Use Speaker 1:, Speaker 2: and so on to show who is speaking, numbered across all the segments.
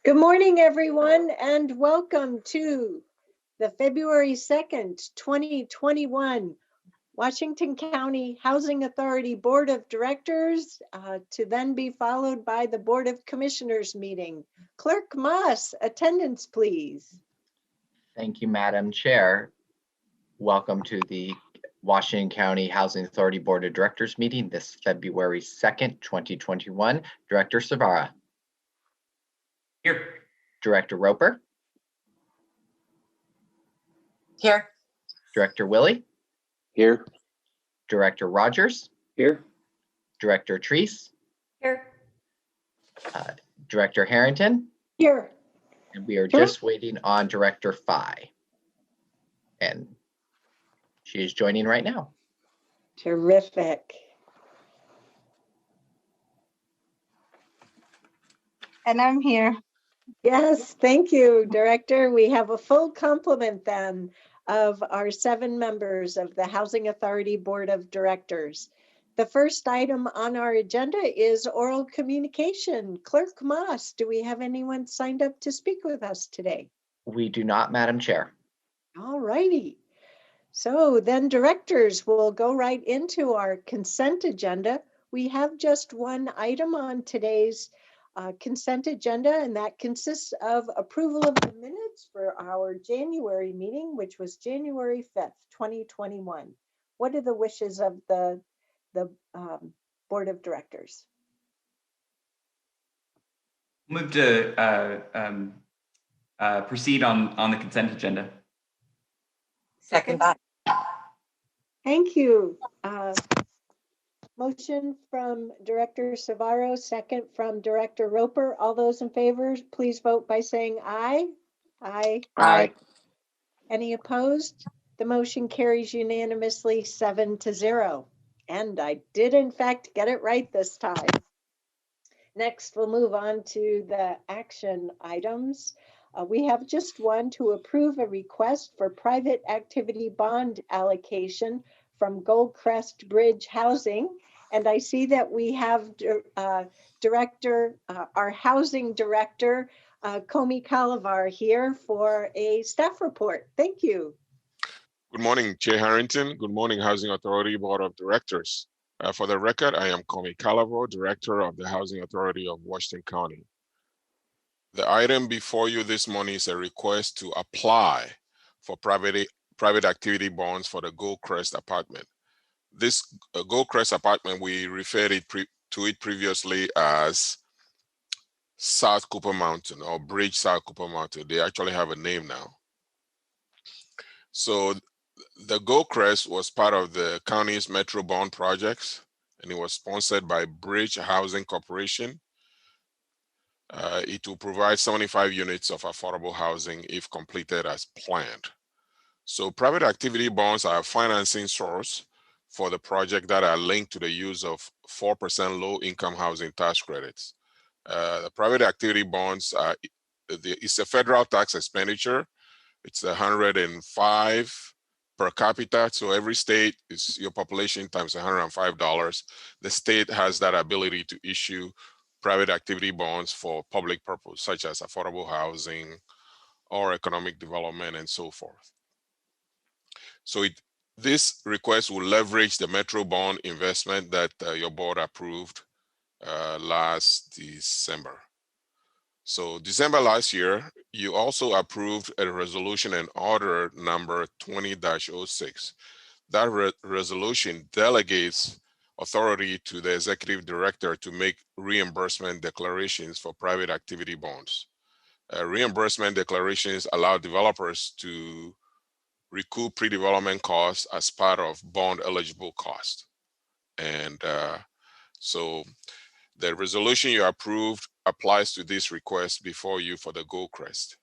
Speaker 1: Good morning, everyone, and welcome to the February 2nd, 2021 Washington County Housing Authority Board of Directors, to then be followed by the Board of Commissioners meeting. Clerk Moss, attendance, please.
Speaker 2: Thank you, Madam Chair. Welcome to the Washington County Housing Authority Board of Directors meeting this February 2nd, 2021. Director Savara.
Speaker 3: Here.
Speaker 2: Director Roper.
Speaker 4: Here.
Speaker 2: Director Willie.
Speaker 5: Here.
Speaker 2: Director Rogers.
Speaker 5: Here.
Speaker 2: Director Treese.
Speaker 4: Here.
Speaker 2: Director Harrington.
Speaker 1: Here.
Speaker 2: And we are just waiting on Director Fye. And she is joining right now.
Speaker 1: Terrific.
Speaker 4: And I'm here.
Speaker 1: Yes, thank you, Director. We have a full complement then of our 7 members of the Housing Authority Board of Directors. The first item on our agenda is oral communication. Clerk Moss, do we have anyone signed up to speak with us today?
Speaker 2: We do not, Madam Chair.
Speaker 1: All righty. So then directors will go right into our consent agenda. We have just one item on today's consent agenda, and that consists of approval of the minutes for our January meeting, which was January 5th, 2021. What are the wishes of the Board of Directors?
Speaker 3: Move to proceed on the consent agenda.
Speaker 4: Second that.
Speaker 1: Thank you. Motion from Director Savaro, second from Director Roper. All those in favor, please vote by saying aye. Aye.
Speaker 5: Aye.
Speaker 1: Any opposed? The motion carries unanimously 7-0. And I did in fact get it right this time. Next, we'll move on to the action items. We have just one to approve a request for private activity bond allocation from Goldcrest Bridge Housing. And I see that we have our housing director, Comey Calavar, here for a staff report. Thank you.
Speaker 6: Good morning, Chair Harrington. Good morning, Housing Authority Board of Directors. For the record, I am Comey Calavar, Director of the Housing Authority of Washington County. The item before you this morning is a request to apply for private activity bonds for the Goldcrest apartment. This Goldcrest apartment, we referred to it previously as South Cooper Mountain or Bridge South Cooper Mountain. They actually have a name now. So the Goldcrest was part of the county's Metro Bond projects, and it was sponsored by Bridge Housing Corporation. It will provide 75 units of affordable housing if completed as planned. So private activity bonds are a financing source for the project that are linked to the use of 4% low-income housing tax credits. The private activity bonds it's a federal tax expenditure. It's $105 per capita. So every state is your population times $105. The state has that ability to issue private activity bonds for public purpose, such as affordable housing or economic development and so forth. So this request will leverage the Metro Bond investment that your board approved last December. So December last year, you also approved a resolution and order number 20-06. That resolution delegates authority to the executive director to make reimbursement declarations for private activity bonds. Reimbursement declarations allow developers to recoup pre-development costs as part of bond eligible cost. And so the resolution you approved applies to this request before you for the Goldcrest.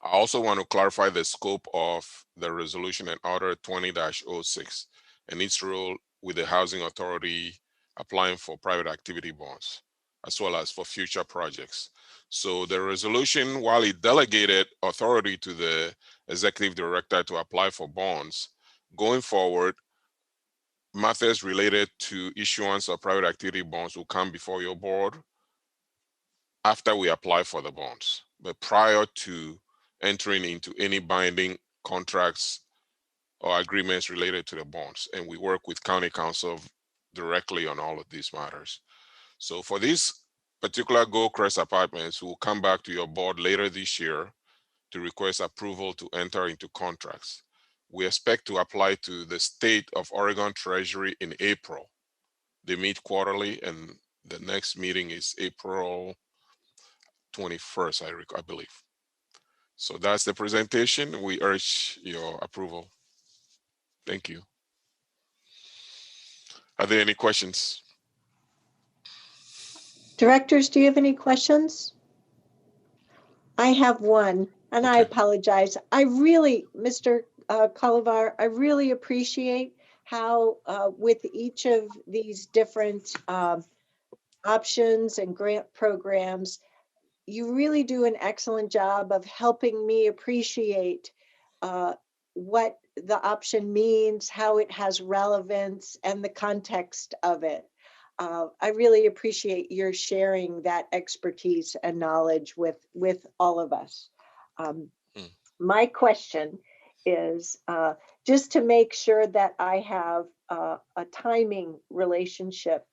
Speaker 6: I also want to clarify the scope of the resolution and order 20-06 and its role with the Housing Authority applying for private activity bonds, as well as for future projects. So the resolution, while it delegated authority to the executive director to apply for bonds, going forward, matters related to issuance of private activity bonds will come before your board after we apply for the bonds, but prior to entering into any binding contracts or agreements related to the bonds. And we work with County Council directly on all of these matters. So for these particular Goldcrest apartments, we'll come back to your board later this year to request approval to enter into contracts. We expect to apply to the state of Oregon Treasury in April. They meet quarterly, and the next meeting is April 21st, I believe. So that's the presentation. We urge your approval. Thank you. Are there any questions?
Speaker 1: Directors, do you have any questions? I have one, and I
Speaker 6: Okay.
Speaker 1: apologize. I really, Mr. Calavar, I really appreciate how with each of these different options and grant programs, you really do an excellent job of helping me appreciate what the option means, how it has relevance, and the context of it. I really appreciate your sharing that expertise and knowledge with all of us. My question is just to make sure that I have a timing relationship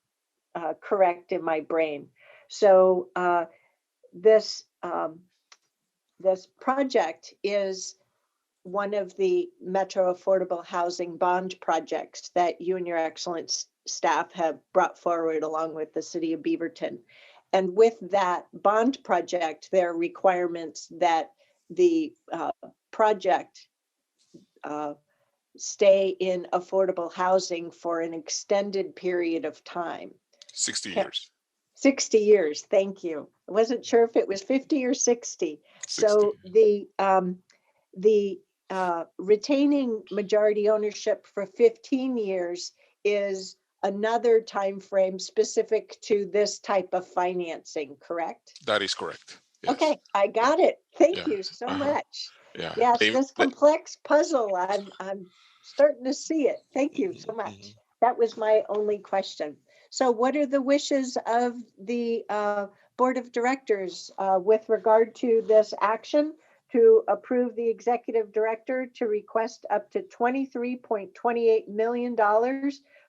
Speaker 1: correct in my brain. So this project is one of the Metro Affordable Housing Bond projects that you and your excellent staff have brought forward along with the city of Beaverton. And with that bond project, there are requirements that the project stay in affordable housing for an extended period of time.
Speaker 6: 60 years.
Speaker 1: 60 years, thank you. I wasn't sure if it was 50 or 60.
Speaker 6: 60.
Speaker 1: So the retaining majority ownership for 15 years is another time frame specific to this type of financing, correct?
Speaker 6: That is correct. Yes.
Speaker 1: Okay, I got it. Thank
Speaker 6: Yeah.
Speaker 1: you so much.
Speaker 6: Yeah.
Speaker 1: Yes,
Speaker 6: They-
Speaker 1: this complex puzzle, I'm starting to see it. Thank you so much. That was my only question. So what are the wishes of the Board of Directors with regard to this action to approve the executive director to request up to $23.28 million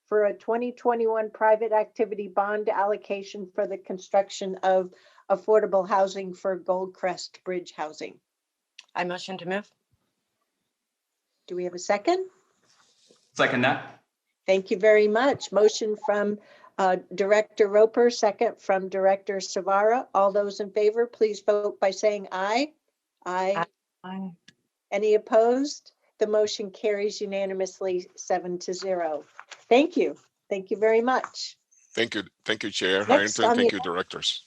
Speaker 1: for a 2021 private activity bond allocation for the construction of affordable housing for Goldcrest Bridge housing?
Speaker 4: I motion to move.
Speaker 1: Do we have a second?
Speaker 3: Second that.
Speaker 1: Thank you very much. Motion from Director Roper, second from Director Savara. All those in favor, please vote by saying aye. Aye.
Speaker 4: Aye.
Speaker 1: Any opposed? The motion carries unanimously 7-0. Thank you. Thank you very much.
Speaker 6: Thank you. Thank you, Chair
Speaker 1: Next
Speaker 6: Harrington.
Speaker 1: on
Speaker 6: Thank
Speaker 1: the-
Speaker 6: you, directors.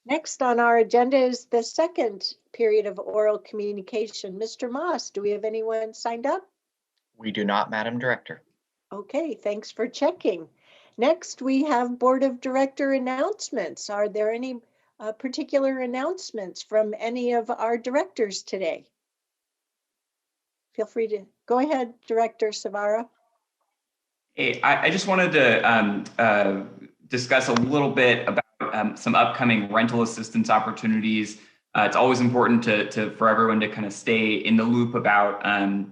Speaker 1: Next on our agenda is the second period of oral communication. Mr. Moss, do we have anyone signed up?
Speaker 2: We do not, Madam Director.
Speaker 1: Okay, thanks for checking. Next, we have Board of Director announcements. Are there any particular announcements from any of our directors today? Feel free to go ahead, Director Savara.
Speaker 3: Hey, I just wanted to discuss a little bit about some upcoming rental assistance opportunities. It's always important for everyone to kind of stay in the loop about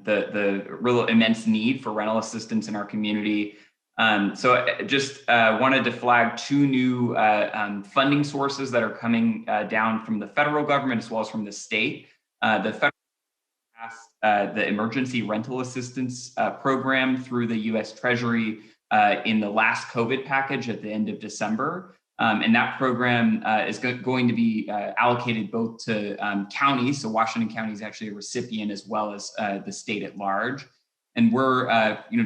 Speaker 3: the real immense need for rental assistance in our community. So I just wanted to flag two new funding sources that are coming down from the federal government as well as from the state. The federal passed the Emergency Rental Assistance Program through the U.S. Treasury in the last COVID package at the end of December. And that program is going to be allocated both to counties. So Washington County is actually a recipient as well as the state at large. And we're,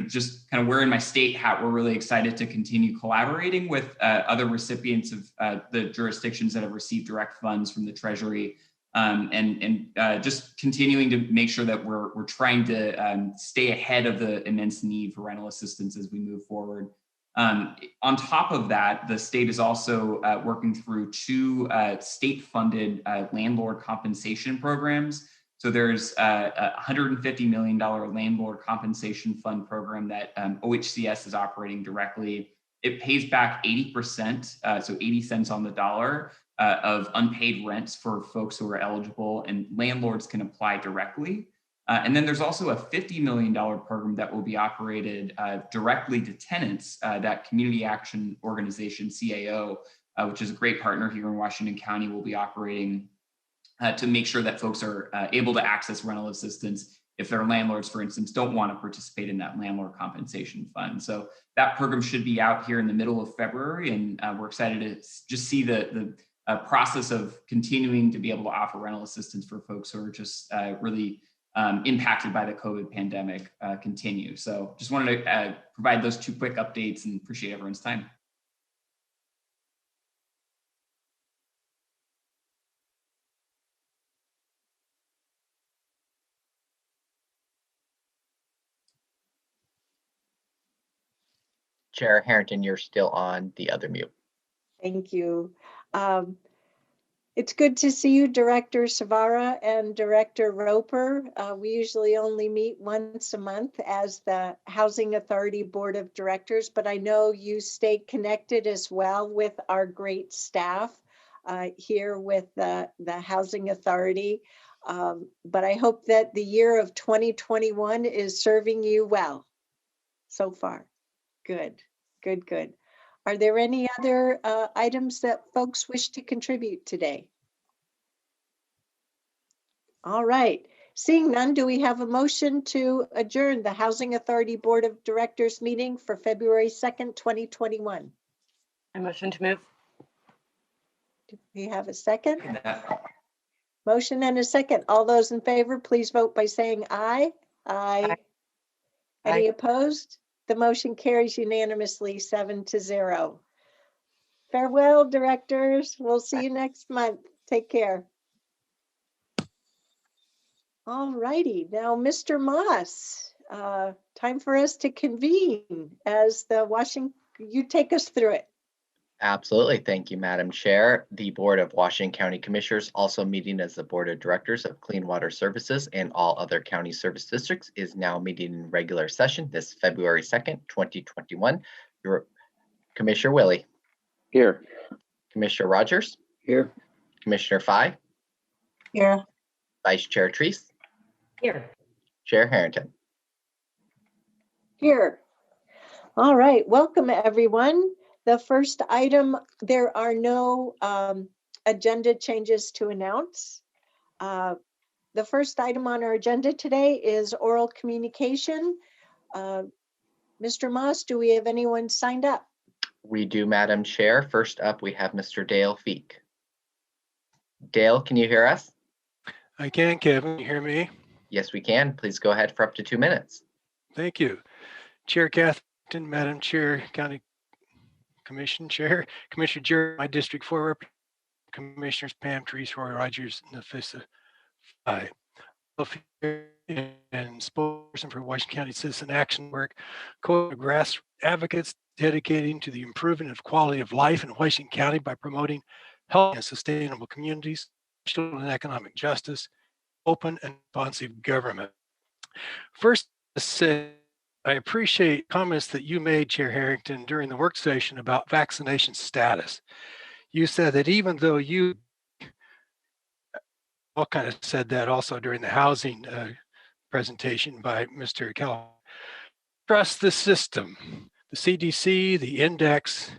Speaker 3: just kind of wearing my state hat, we're really excited to continue collaborating with other recipients of the jurisdictions that have received direct funds from the Treasury, and just continuing to make sure that we're trying to stay ahead of the immense need for rental assistance as we move forward. On top of that, the state is also working through two state-funded landlord compensation programs. So there's a $150 million landlord compensation fund program that OHCS is operating directly. it pays back 80%, so 80 cents on the dollar of unpaid rents for folks who are eligible, and landlords can apply directly. And then there's also a $50 million program that will be operated directly to tenants, that Community Action Organization, CAO, which is a great partner here in Washington County, will be operating to make sure that folks are able to access rental assistance if their landlords, for instance, don't want to participate in that landlord compensation fund. So that program should be out here in the middle of February, and we're excited to just see the process of continuing to be able to offer rental assistance for folks who are just really impacted by the COVID pandemic continue. So just wanted to provide those two quick updates and appreciate everyone's time.
Speaker 2: Chair Harrington, you're still on the other mute.
Speaker 1: Thank you. It's good to see you, Director Savara and Director Roper. We usually only meet once a month as the Housing Authority Board of Directors, but I know you stay connected as well with our great staff here with the Housing Authority. But I hope that the year of 2021 is serving you well so far. Good, good, good. Are there any other items that folks wish to contribute today? All right, seeing none, do we have a motion to adjourn the Housing Authority Board of Directors meeting for February 2nd, 2021?
Speaker 4: I motion to move.
Speaker 1: Do we have a second? Motion and a second. All those in favor, please vote by saying aye. Aye. Any opposed? The motion carries unanimously 7-0. Farewell, directors. We'll see you next month. Take care. All righty. Now, Mr. Moss, time for us to convene as the Washington. You take us through it.
Speaker 2: Absolutely. Thank you, Madam Chair. The Board of Washington County Commissioners, also meeting as the Board of Directors of Clean Water Services and all other county service districts, is now meeting in regular session this February 2nd, 2021. Your Commissioner Willie.
Speaker 5: Here.
Speaker 2: Commissioner Rogers.
Speaker 5: Here.
Speaker 2: Commissioner Fye.
Speaker 1: Here.
Speaker 2: Vice Chair Treese.
Speaker 4: Here.
Speaker 2: Chair Harrington.
Speaker 1: Here. All right. Welcome, everyone. The first item, there are no agenda changes to announce. The first item on our agenda today is oral communication. Mr. Moss, do we have anyone signed up?
Speaker 2: We do, Madam Chair. First up, we have Mr. Dale Feek. Dale, can you hear us?
Speaker 7: I can, Kevin. You hear me?
Speaker 2: Yes, we can. Please go ahead for up to 2 minutes.
Speaker 7: Thank you. Chair Catherine, Madam Chair, County Commission Chair, Commissioner Jerry, my District 4 Commissioners Pam, Treese, Roy Rogers, Nafissa Fye. And spokesperson for Washington County Citizen Action Work, grass advocates dedicating to the improvement of quality of life in Washington County by promoting healthy and sustainable communities, social and economic justice, open and responsive government. First, I appreciate comments that you made, Chair Harrington, during the work session about vaccination status. You said that even though you all kind of said that also during the housing presentation by Mr. Keller, trust the system, the CDC, the index,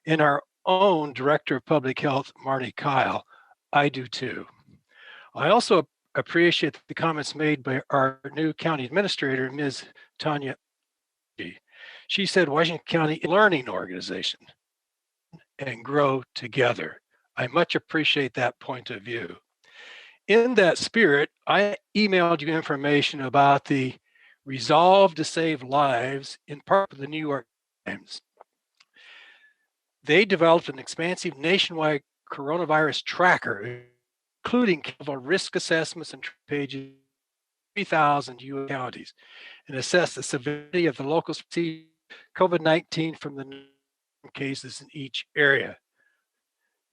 Speaker 7: and our own Director of Public Health, Marnie Kyle. I do too. I also appreciate the comments made by our new county administrator, Ms. Tanya. She said Washington County learning organization and grow together. I much appreciate that point of view. In that spirit, I emailed you information about the Resolve to Save Lives in part of the New York Times. They developed an expansive nationwide coronavirus tracker, including risk assessments and pages 3,000 U.S. counties, and assess the severity of the local COVID-19 from the cases in each area.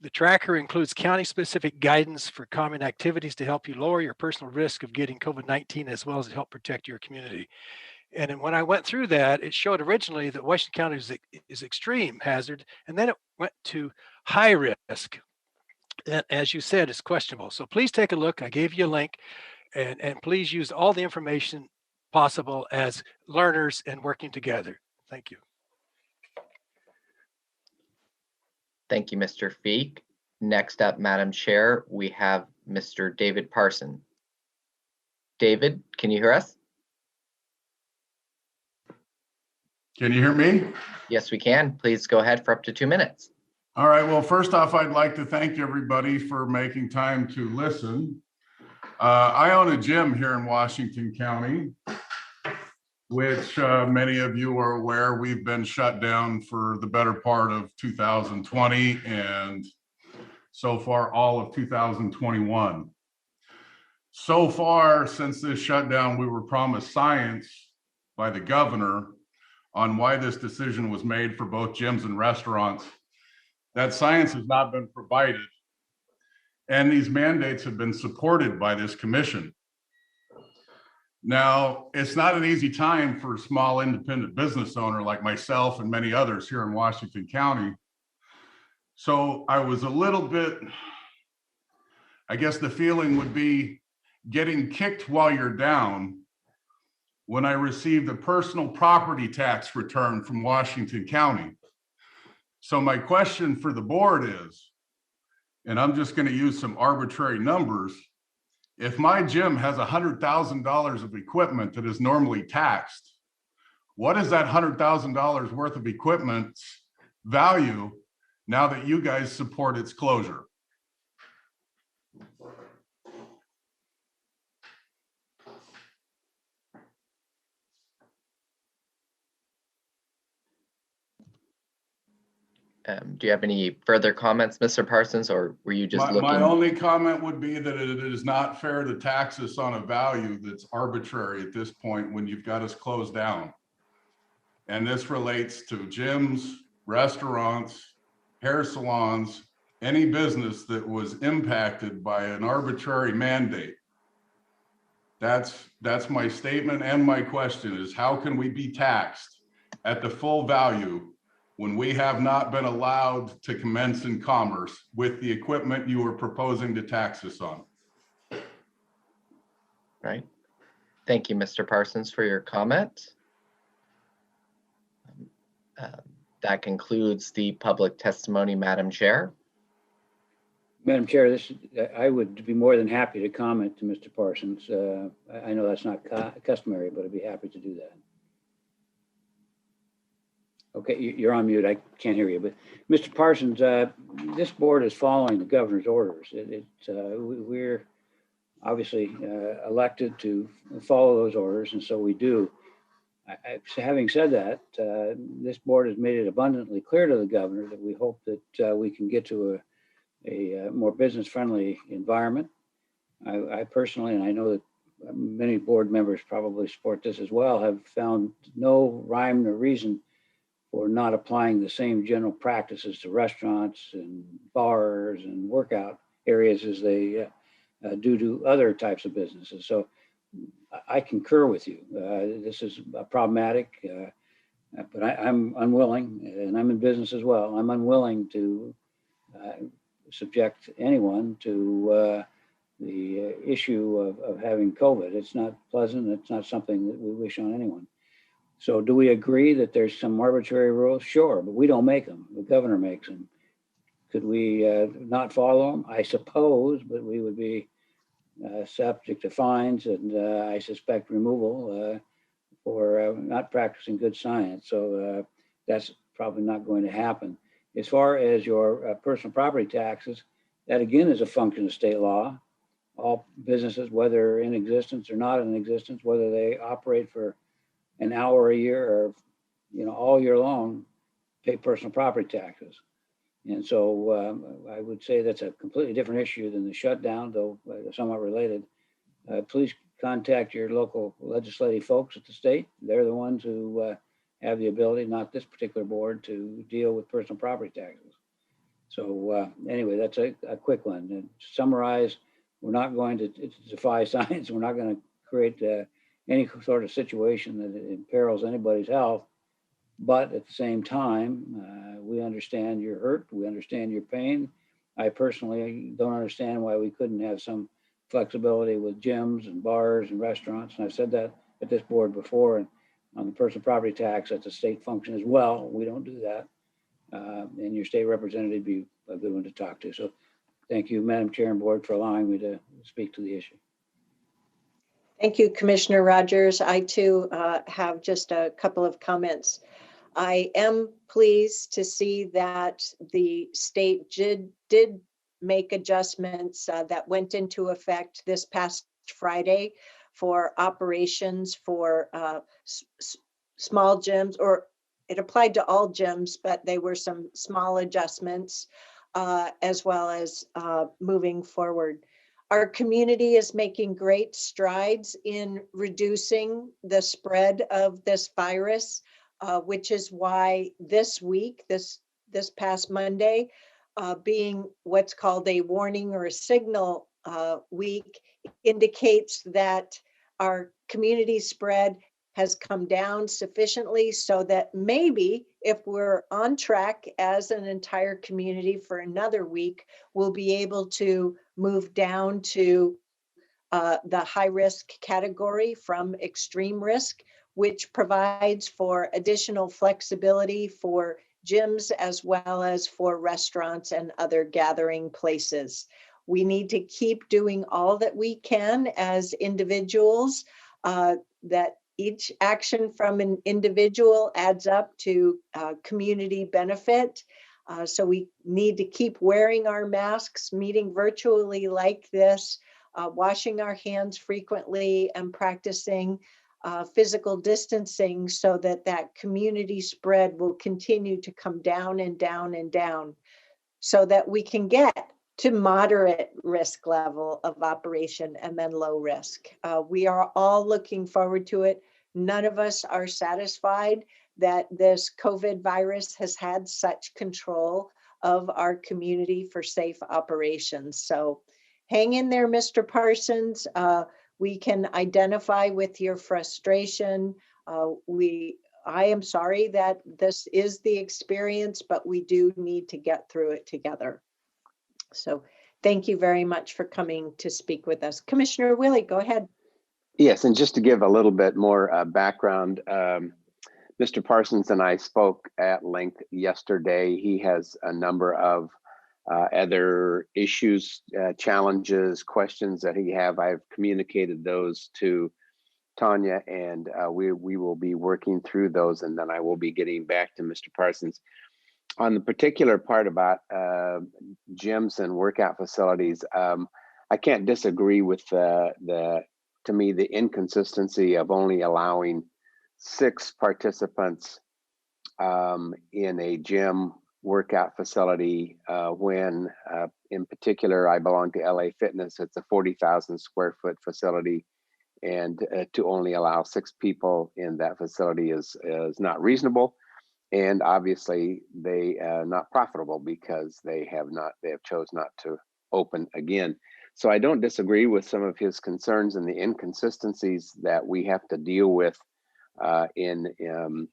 Speaker 7: The tracker includes county-specific guidance for common activities to help you lower your personal risk of getting COVID-19 as well as to help protect your community. And then when I went through that, it showed originally that Washington County is extreme hazard, and then it went to high risk. And as you said, it's questionable. So please take a look. I gave you a link, and please use all the information possible as learners and working together. Thank you.
Speaker 2: Thank you, Mr. Feek. Next up, Madam Chair, we have Mr. David Parson. David, can you hear us?
Speaker 5: Can you hear me?
Speaker 2: Yes, we can. Please go ahead for up to 2 minutes.
Speaker 5: All right. Well, first off, I'd like to thank everybody for making time to listen. I own a gym here in Washington County, which many of you are aware we've been shut down for the better part of 2020 and so far all of 2021. So far since this shutdown, we were promised science by the governor on why this decision was made for both gyms and restaurants. That science has not been provided. And these mandates have been supported by this commission. Now, it's not an easy time for a small independent business owner like myself and many others here in Washington County. So I was a little bit, I guess the feeling would be getting kicked while you're down when I received a personal property tax return from Washington County. So my question for the board is, and I'm just going to use some arbitrary numbers, if my gym has $100,000 of equipment that is normally taxed, what is that $100,000 worth of equipment's value now that you guys support its closure?
Speaker 2: Do you have any further comments, Mr. Parsons, or were you just looking?
Speaker 5: My only comment would be that it is not fair to tax us on a value that's arbitrary at this point when you've got us closed down. And this relates to gyms, restaurants, hair salons, any business that was impacted by an arbitrary mandate. That's my statement, and my question is, how can we be taxed at the full value when we have not been allowed to commence in commerce with the equipment you were proposing to tax us on?
Speaker 2: Right. Thank you, Mr. Parsons, for your comment. That concludes the public testimony, Madam Chair.
Speaker 8: Madam Chair, I would be more than happy to comment to Mr. Parsons. I know that's not customary, but I'd be happy to do that. Okay, you're on mute. I can't hear you. But Mr. Parsons, this board is following the governor's orders. We're obviously elected to follow those orders, and so we do. Having said that, this board has made it abundantly clear to the governor that we hope that we can get to a more business-friendly environment. I personally, and I know that many board members probably support this as well, have found no rhyme or reason for not applying the same general practices to restaurants and bars and workout areas as they do to other types of businesses. So I concur with you. This is problematic, but I'm unwilling, and I'm in business as well. I'm unwilling to subject anyone to the issue of having COVID. It's not pleasant. It's not something that we wish on anyone. So do we agree that there's some arbitrary rules? Sure, but we don't make them. The governor makes them. Could we not follow them? I suppose, but we would be subject to fines and I suspect removal for not practicing good science. So that's probably not going to happen. As far as your personal property taxes, that again is a function of state law. All businesses, whether in existence or not in existence, whether they operate for an hour a year or all year long, pay personal property taxes. And so I would say that's a completely different issue than the shutdown, though somewhat related. Please contact your local legislative folks at the state. They're the ones who have the ability, not this particular board, to deal with personal property taxes. So anyway, that's a quick one. And to summarize, we're not going to defy science. We're not going to create any sort of situation that imperils anybody's health. But at the same time, we understand your hurt. We understand your pain. I personally don't understand why we couldn't have some flexibility with gyms and bars and restaurants. And I've said that at this board before. And on the personal property tax, that's a state function as well. We don't do that. And your state representative would be a good one to talk to. So thank you, Madam Chair and Board, for allowing me to speak to the issue.
Speaker 1: Thank you, Commissioner Rogers. I too have just a couple of comments. I am pleased to see that the state did make adjustments that went into effect this past Friday for operations for small gyms, or it applied to all gyms, but they were some small adjustments as well as moving forward. Our community is making great strides in reducing the spread of this virus, which is why this week, this past Monday, being what's called a warning or a signal week, indicates that our community spread has come down sufficiently so that maybe if we're on track as an entire community for another week, we'll be able to move down to the high risk category from extreme risk, which provides for additional flexibility for gyms as well as for restaurants and other gathering places. We need to keep doing all that we can as individuals, that each action from an individual adds up to community benefit. So we need to keep wearing our masks, meeting virtually like this, washing our hands frequently, and practicing physical distancing so that that community spread will continue to come down and down and down so that we can get to moderate risk level of operation and then low risk. We are all looking forward to it. None of us are satisfied that this COVID virus has had such control of our community for safe operations. So hang in there, Mr. Parsons. We can identify with your frustration. I am sorry that this is the experience, but we do need to get through it together. So thank you very much for coming to speak with us. Commissioner Willie, go ahead.
Speaker 9: Yes, and just to give a little bit more background, Mr. Parsons and I spoke at length yesterday. He has a number of other issues, challenges, questions that he have. I've communicated those to Tanya, and we will be working through those, and then I will be getting back to Mr. Parsons. On the particular part about gyms and workout facilities, I can't disagree with to me, the inconsistency of only allowing 6 participants in a gym workout facility when, in particular, I belong to LA Fitness. It's a 40,000 square foot facility, and to only allow 6 people in that facility is not reasonable. And obviously, they are not profitable because they have chose not to open again. So I don't disagree with some of his concerns and the inconsistencies that we have to deal with in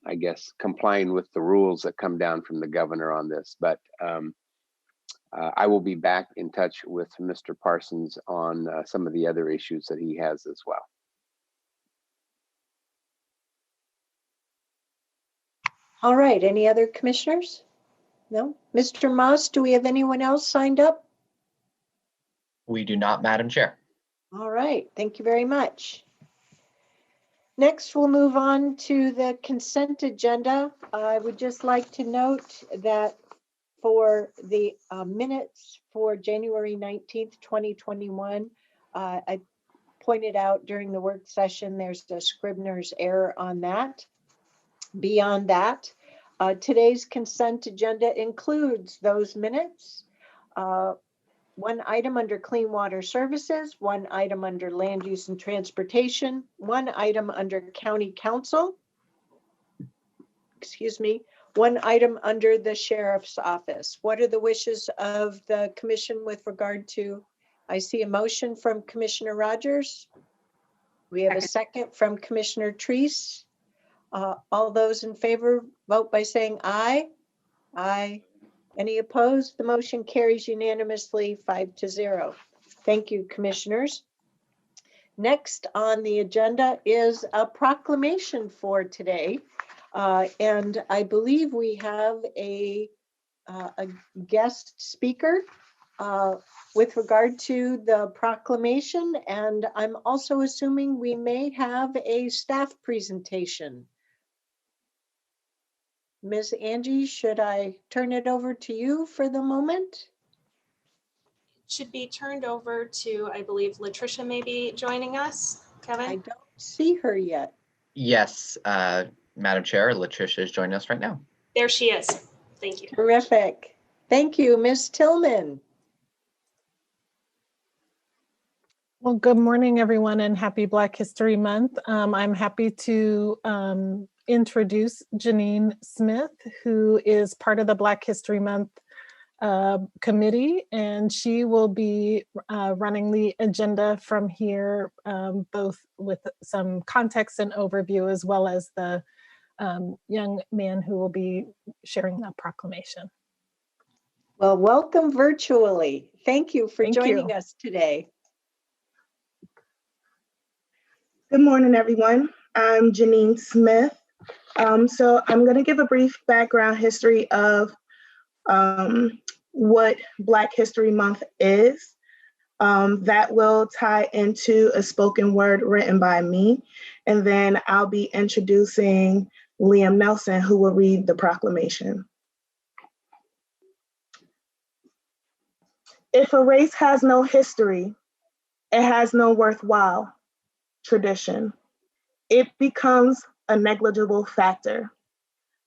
Speaker 9: I guess, complying with the rules that come down from the governor on this. But I will be back in touch with Mr. Parsons on some of the other issues that he has as well.
Speaker 1: All right, any other commissioners? No? Mr. Moss, do we have anyone else signed up?
Speaker 2: We do not, Madam Chair.
Speaker 1: All right, thank you very much. Next, we'll move on to the consent agenda. I would just like to note that for the minutes for January 19th, 2021, I pointed out during the work session, there's a Scribner's error on that. Beyond that, today's consent agenda includes those minutes, one item under Clean Water Services, one item under Land Use and Transportation, one item under County Council, one item under the Sheriff's Office. What are the wishes of the Commission with regard to, I see a motion from Commissioner Rogers. We have a second from Commissioner Treese. All those in favor, vote by saying aye. Aye. Any opposed? The motion carries unanimously 5-0. Thank you, commissioners. Next on the agenda is a proclamation for today. And I believe we have a guest speaker with regard to the proclamation. And I'm also assuming we may have a staff presentation. Ms. Angie, should I turn it over to you for the moment?
Speaker 10: Should be turned over to, I believe, Latricia may be joining us. Kevin?
Speaker 1: I don't see her yet.
Speaker 2: Yes, Madam Chair, Latricia is joining us right now.
Speaker 10: There she is. Thank you.
Speaker 1: Terrific. Thank you, Ms. Tillman.
Speaker 11: Well, good morning, everyone, and happy Black History Month. I'm happy to introduce Janine Smith, who is part of the Black History Month committee, and she will be running the agenda from here, both with some context and overview, as well as the young man who will be sharing the proclamation.
Speaker 1: Well, welcome virtually. Thank you for joining us today.
Speaker 12: Good morning, everyone. I'm Janine Smith. So I'm going to give a brief background history of what Black History Month is. That will tie into a spoken word written by me. And then I'll be introducing Liam Nelson, who will read the proclamation. If a race has no history, it has no worthwhile tradition. It becomes a negligible factor.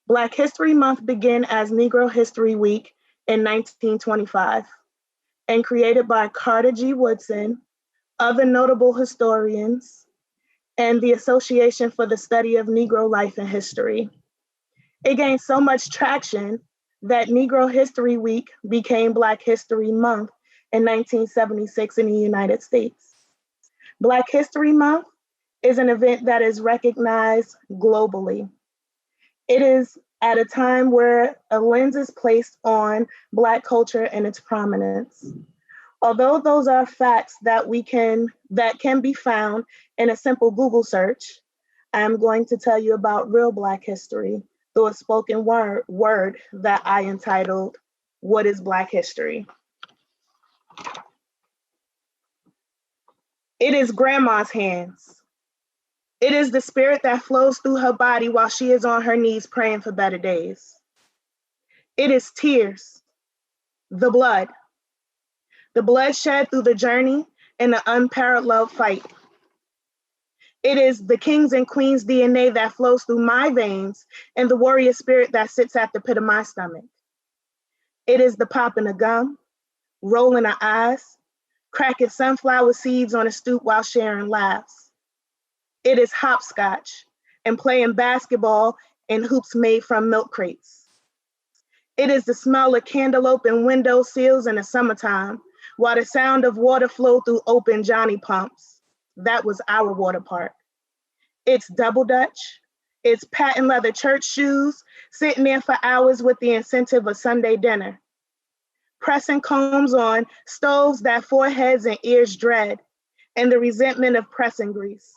Speaker 12: Black History Month began as Negro History Week in 1925 and created by Carter G. Woodson, other notable historians, and the Association for the Study of Negro Life and History. It gained so much traction that Negro History Week became Black History Month in 1976 in the United States. Black History Month is an event that is recognized globally. It is at a time where a lens is placed on Black culture and its prominence. Although those are facts that can be found in a simple Google search, I'm going to tell you about real Black history through a spoken word that I entitled, What is Black History? It is grandma's hands. It is the spirit that flows through her body while she is on her knees praying for better days. It is tears, the blood shed through the journey and the unparalleled fight. It is the kings and queens DNA that flows through my veins and the warrior spirit that sits at the pit of my stomach. It is the popping of gum, rolling of eyes, cracking sunflower seeds on a stoop while sharing laughs. It is hopscotch and playing basketball in hoops made from milk crates. It is the smell of cantaloupe and window sills in the summertime, while the sound of water flowed through open Johnny pumps. That was our water park. It's double Dutch. It's patent leather church shoes, sitting there for hours with the incentive of Sunday dinner. Pressing combs on stoves that foreheads and ears dread, and the resentment of pressing grease.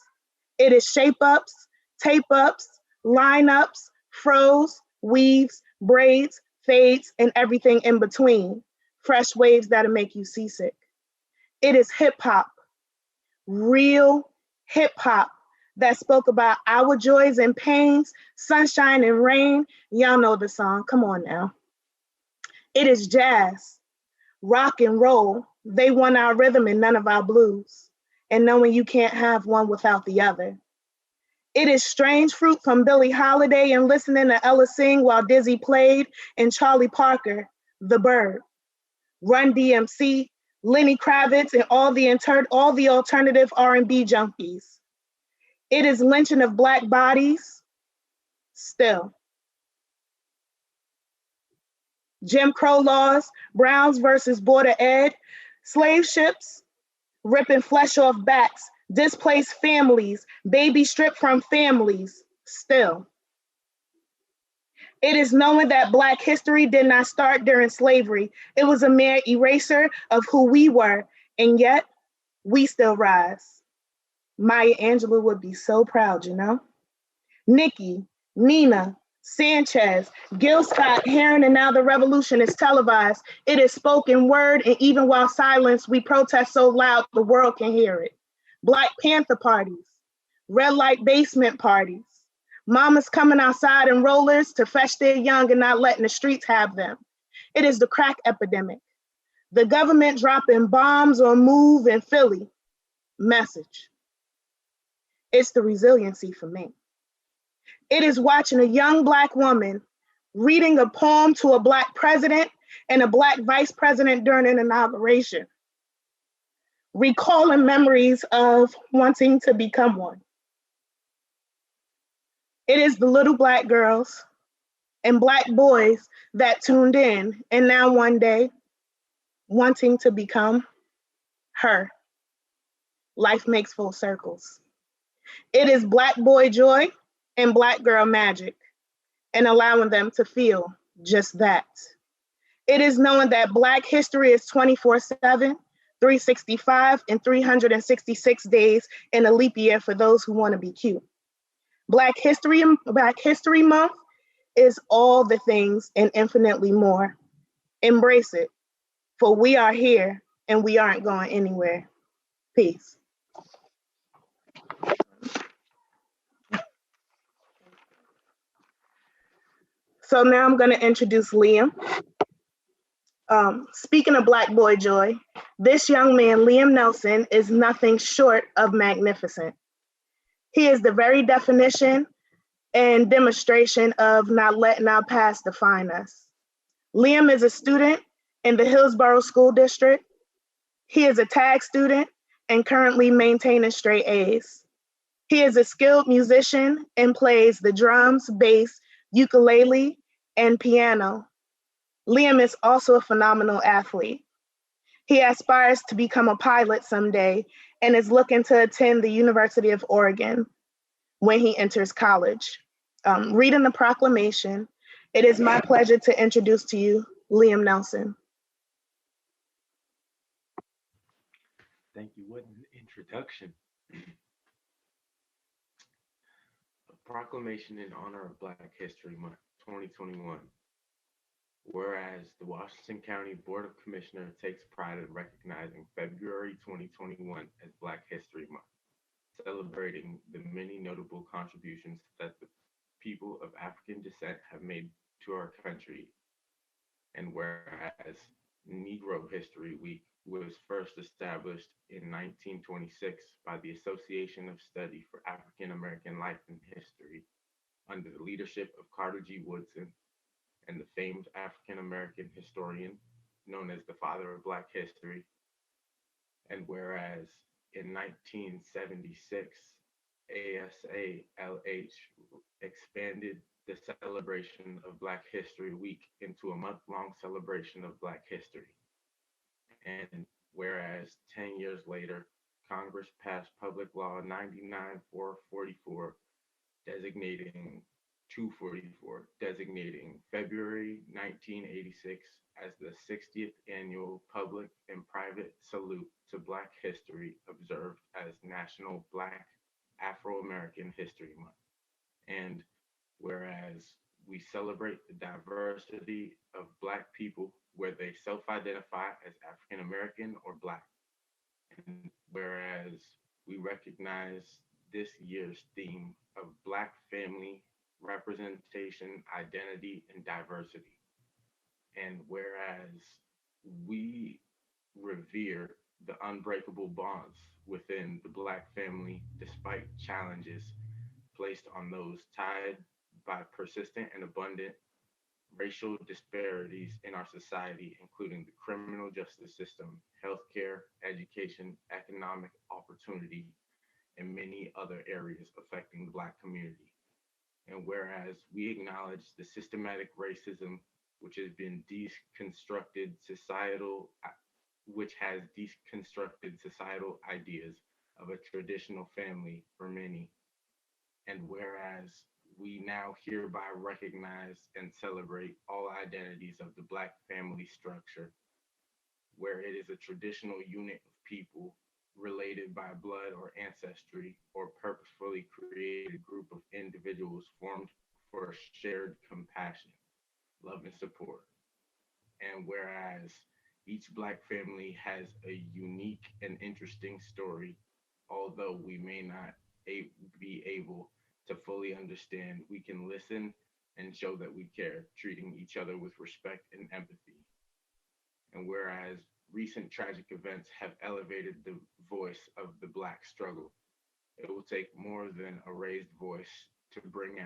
Speaker 12: It is shape-ups, tape-ups, line-ups, froze, weaves, braids, fades, and everything in between. Fresh waves that'll make you seasick. It is hip-hop, real hip-hop that spoke about our joys and pains, sunshine and rain. Y'all know the song, come on now. It is jazz, rock and roll. They want our rhythm and none of our blues. And knowing you can't have one without the other. It is strange fruit from Billie Holiday and listening to Ella sing while Dizzy played, and Charlie Parker, The Bird, Run DMC, Lenny Kravitz, and all the alternative R&B junkies. It is lynching of Black bodies, still. Jim Crow laws, Browns versus Border Ed, slave ships, ripping flesh off backs, displaced families, babies stripped from families still. It is knowing that Black history did not start during slavery. It was a mere eraser of who we were, and yet we still rise. Maya Angelou would be so proud, you know? Nikki, Nina, Sanchez, Gil Scott, Heron, and now the revolution is televised. It is spoken word, and even while silenced, we protest so loud the world can hear it. Black Panther parties, red light basement parties, mamas coming outside in rollers to fetch their young and not letting the streets have them. It is the crack epidemic. The government dropping bombs on Move in Philly. Message. It's the resiliency for me. It is watching a young Black woman reading a poem to a Black president and a Black vice president during an inauguration, recalling memories of wanting to become one. It is the little Black girls and Black boys that tuned in and now one day wanting to become her. Life makes full circles. It is Black boy joy and Black girl magic, and allowing them to feel just that. It is knowing that Black history is 24/7, 365, and 366 days in a leap year for those who want to be cute. Black History Month is all the things and infinitely more. Embrace it, for we are here and we aren't going anywhere. Peace. So now I'm going to introduce Liam. Speaking of Black boy joy, this young man, Liam Nelson, is nothing short of magnificent. He is the very definition and demonstration of not letting our past define us. Liam is a student in the Hillsborough School District. He is a tag student and currently maintaining straight A's. He is a skilled musician and plays the drums, bass, ukulele, and piano. Liam is also a phenomenal athlete. He aspires to become a pilot someday and is looking to attend the University of Oregon when he enters college. Reading the proclamation, it is my pleasure to introduce to you Liam Nelson.
Speaker 13: Thank you. What an introduction. A proclamation in honor of Black History Month 2021. Whereas the Washington County Board of Commissioners takes pride in recognizing February 2021 as Black History Month, celebrating the many notable contributions that the people of African descent have made to our country. And whereas Negro History Week was first established in 1926 by the Association of Study for African American Life and History under the leadership of Carter G. Woodson and the famed African American historian known as the father of Black history. And whereas in 1976, ASA-LH expanded the celebration of Black History Week into a month-long celebration of Black history. And whereas 10 years later, Congress passed Public Law 99-444, designating February 1986 as the 60th annual public and private salute to Black history, observed as National Black Afro-American History Month. And whereas we celebrate the diversity of Black people, whether they self-identify as African American or Black. And whereas we recognize this year's theme of Black family representation, identity, and diversity. And whereas we revere the unbreakable bonds within the Black family despite challenges placed on those tied by persistent and abundant racial disparities in our society, including the criminal justice system, healthcare, education, economic opportunity, and many other areas affecting the Black community. And whereas we acknowledge the systematic racism which has deconstructed societal ideas, of a traditional family for many. And whereas we now hereby recognize and celebrate all identities of the Black family structure, where it is a traditional unit of people related by blood or ancestry or purposefully created group of individuals formed for shared compassion, love, and support. And whereas each Black family has a unique and interesting story, although we may not be able to fully understand, we can listen and show that we care, treating each other with respect and empathy. And whereas recent tragic events have elevated the voice of the Black struggle, it will take more than a raised voice to bring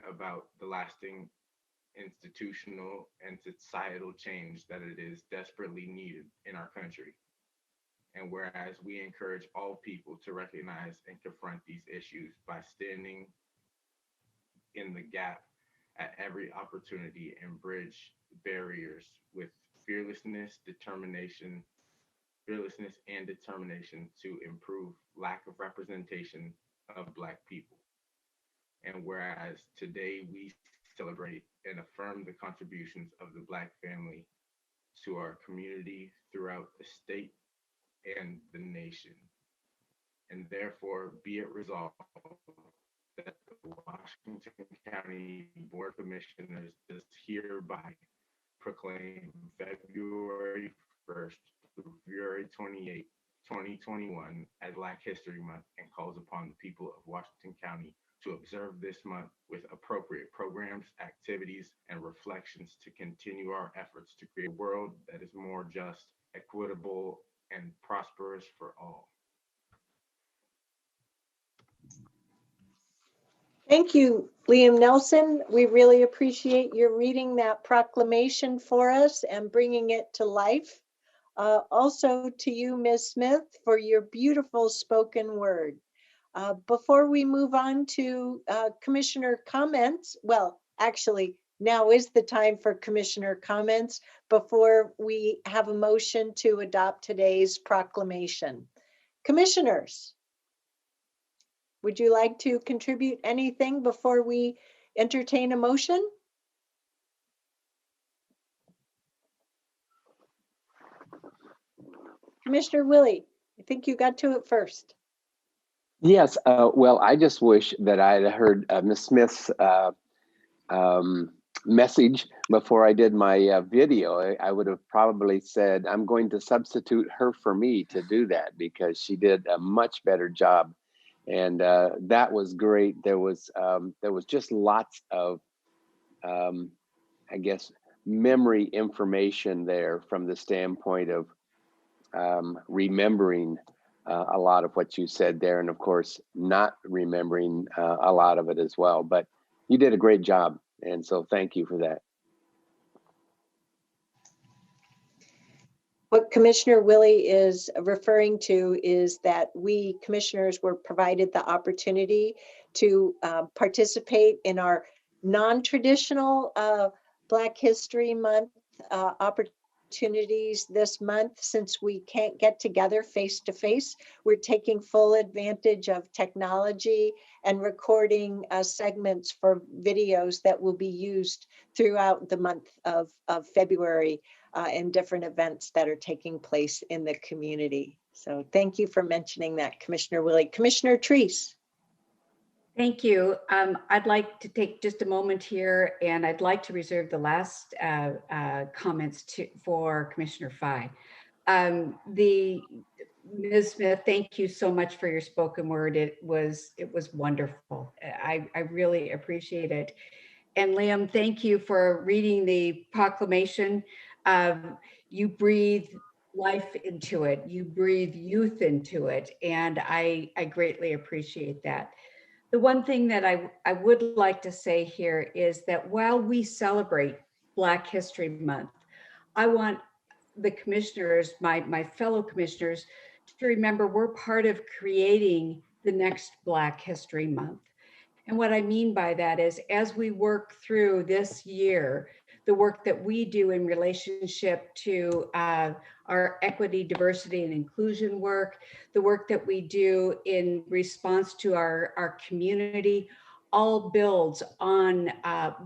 Speaker 13: about the lasting institutional and societal change that it is desperately needed in our country. And whereas we encourage all people to recognize and confront these issues by standing in the gap at every opportunity and bridge barriers with fearlessness and determination to improve lack of representation of Black people. And whereas today we celebrate and affirm the contributions of the Black family to our community throughout the state and the nation. And therefore, be it resolved that the Washington County Board of Commissioners does hereby proclaim February 1st through February 28th, 2021 as Black History Month, and calls upon the people of Washington County to observe this month with appropriate programs, activities, and reflections to continue our efforts to create a world that is more just, equitable, and prosperous for all.
Speaker 1: Thank you, Liam Nelson. We really appreciate your reading that proclamation for us and bringing it to life. Also to you, Ms. Smith, for your beautiful spoken word. Before we move on to commissioner comments, well, actually, now is the time for commissioner comments before we have a motion to adopt today's proclamation. Commissioners, would you like to contribute anything before we entertain a motion? Commissioner Willie, I think you got to it first.
Speaker 9: Yes, well, I just wish that I had heard Ms. Smith's message before I did my video. I would have probably said, I'm going to substitute her for me to do that, because she did a much better job. And that was great. There was just lots of, I guess, memory information there from the standpoint of remembering a lot of what you said there, and of course not remembering a lot of it as well. But you did a great job, and so thank you for that.
Speaker 1: What Commissioner Willie is referring to is that we commissioners were provided the opportunity to participate in our non-traditional Black History Month opportunities this month. Since we can't get together face to face, we're taking full advantage of technology and recording segments for videos that will be used throughout the month of February and different events that are taking place in the community. So thank you for mentioning that, Commissioner Willie. Commissioner Treese.
Speaker 14: Thank you. I'd like to take just a moment here, and I'd like to reserve the last comments for Commissioner Fye. Ms. Smith, thank you so much for your spoken word. It was wonderful. I really appreciate it. And Liam, thank you for reading the proclamation. You breathe life into it. You breathe youth into it. And I greatly appreciate that. The one thing that I would like to say here is that while we celebrate Black History Month, I want the commissioners, my fellow commissioners, to remember we're part of creating the next Black History Month. And what I mean by that is, as we work through this year, the work that we do in relationship to our equity, diversity, and inclusion work, the work that we do in response to our community, all builds on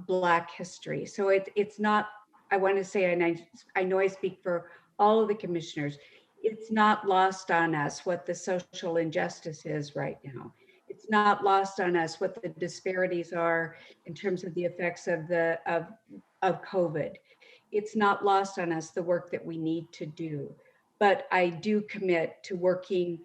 Speaker 14: Black history. So it's not, I want to say, and I know I speak for all of the commissioners, it's not lost on us what the social injustice is right now. It's not lost on us what the disparities are in terms of the effects of COVID. It's not lost on us the work that we need to do. But I do commit to working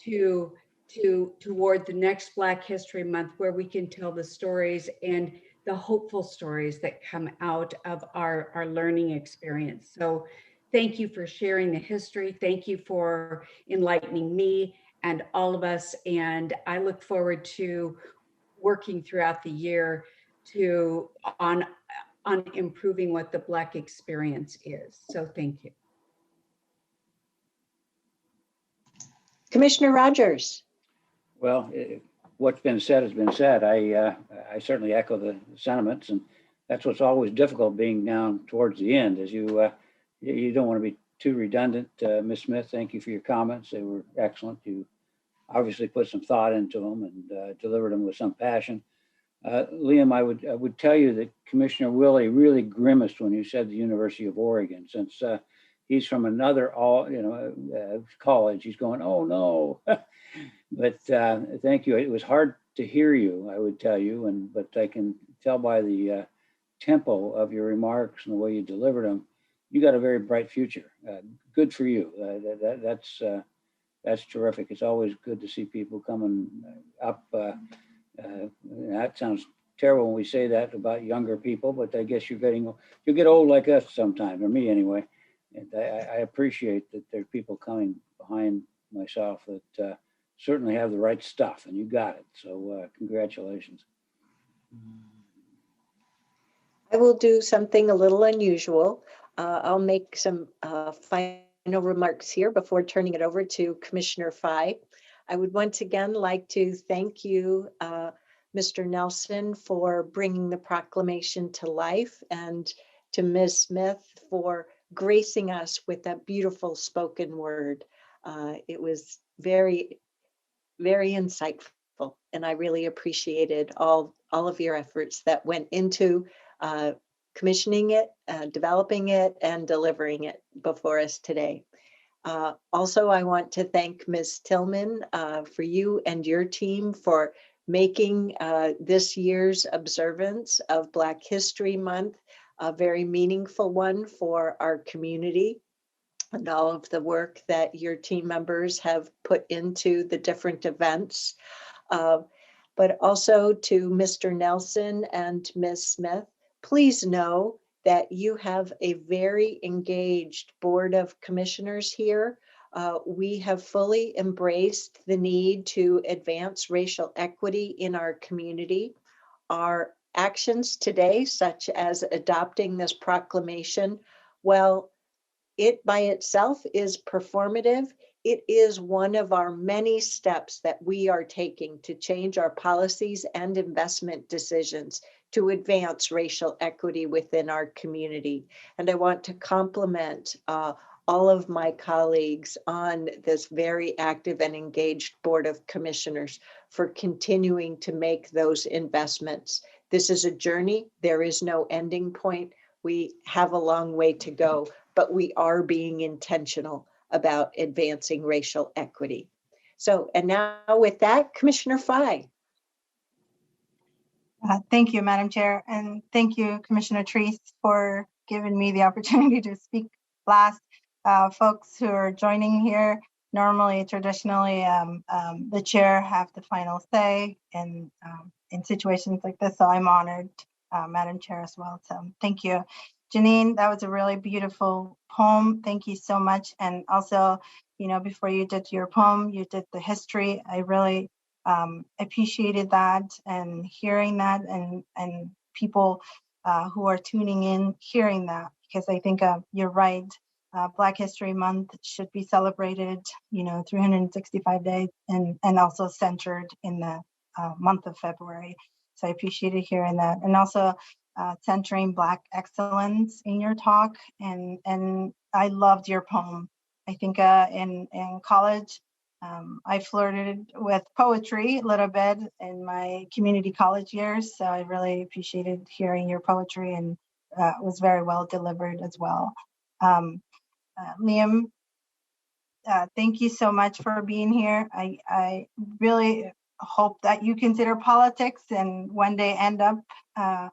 Speaker 14: toward the next Black History Month, where we can tell the stories and the hopeful stories that come out of our learning experience. So thank you for sharing the history. Thank you for enlightening me and all of us. And I look forward to working throughout the year on improving what the Black experience is. So thank you.
Speaker 1: Commissioner Rogers.
Speaker 8: Well, what's been said has been said. I certainly echo the sentiments, and that's what's always difficult being down towards the end, is you don't want to be too redundant. Ms. Smith, thank you for your comments. They were excellent. You obviously put some thought into them and delivered them with some passion. Liam, I would tell you that Commissioner Willie really grimaced when you said the University of Oregon, since he's from another college. He's going, oh no. But thank you. It was hard to hear you, I would tell you, but I can tell by the tempo of your remarks and the way you delivered them, you got a very bright future. Good for you. That's terrific. It's always good to see people coming up. That sounds terrible when we say that about younger people, but I guess you'll get old like us sometime, or me anyway. And I appreciate that there are people coming behind myself that certainly have the right stuff, and you got it. So congratulations.
Speaker 1: I will do something a little unusual. I'll make some final remarks here before turning it over to Commissioner Fye. I would once again like to thank you, Mr. Nelson, for bringing the proclamation to life, and to Ms. Smith for gracing us with that beautiful spoken word. It was very, very insightful, and I really appreciated all of your efforts that went into commissioning it, developing it, and delivering it before us today. Also, I want to thank Ms. Tillman for you and your team for making this year's observance of Black History Month a very meaningful one for our community, and all of the work that your team members have put into the different events. But also to Mr. Nelson and Ms. Smith, please know that you have a very engaged Board of Commissioners here. We have fully embraced the need to advance racial equity in our community. Our actions today, such as adopting this proclamation, well, it by itself is performative. It is one of our many steps that we are taking to change our policies and investment decisions to advance racial equity within our community. And I want to compliment all of my colleagues on this very active and engaged Board of Commissioners for continuing to make those investments. This is a journey. There is no ending point. We have a long way to go, but we are being intentional about advancing racial equity. So, and now with that, Commissioner Fye.
Speaker 15: Thank you, Madam Chair, and thank you, Commissioner Treese, for giving me the opportunity to speak last. Folks who are joining here, normally, traditionally, the chair have the final say in situations like this, so I'm honored, Madam Chair, as well. So thank you. Janine, that was a really beautiful poem. Thank you so much. And also, you know, before you did your poem, you did the history. I really appreciated that, and hearing that, and people who are tuning in, hearing that, because I think you're right. Black History Month should be celebrated, you know, 365 days, and also centered in the month of February. So I appreciated hearing that. And also, centering Black excellence in your talk, and I loved your poem. I think in college, I flirted with poetry a little bit in my community college years, so I really appreciated hearing your poetry, and it was very well delivered as well. Liam, thank you so much for being here. I really hope that you consider politics and one day end up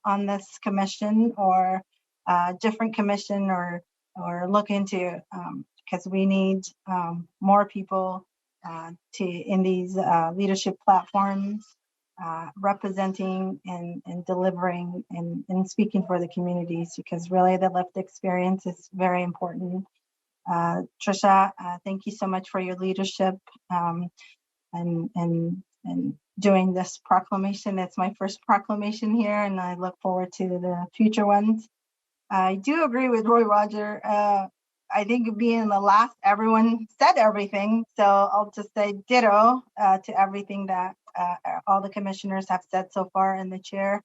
Speaker 15: on this commission or a different commission, or look into, because we need more people in these leadership platforms, representing and delivering and speaking for the communities, because really the lived experience is very important. Trisha, thank you so much for your leadership and doing this proclamation. It's my first proclamation here, and I look forward to the future ones. I do agree with Roy Roger. I think being the last, everyone said everything, so I'll just say ditto to everything that all the commissioners have said so far, in the chair.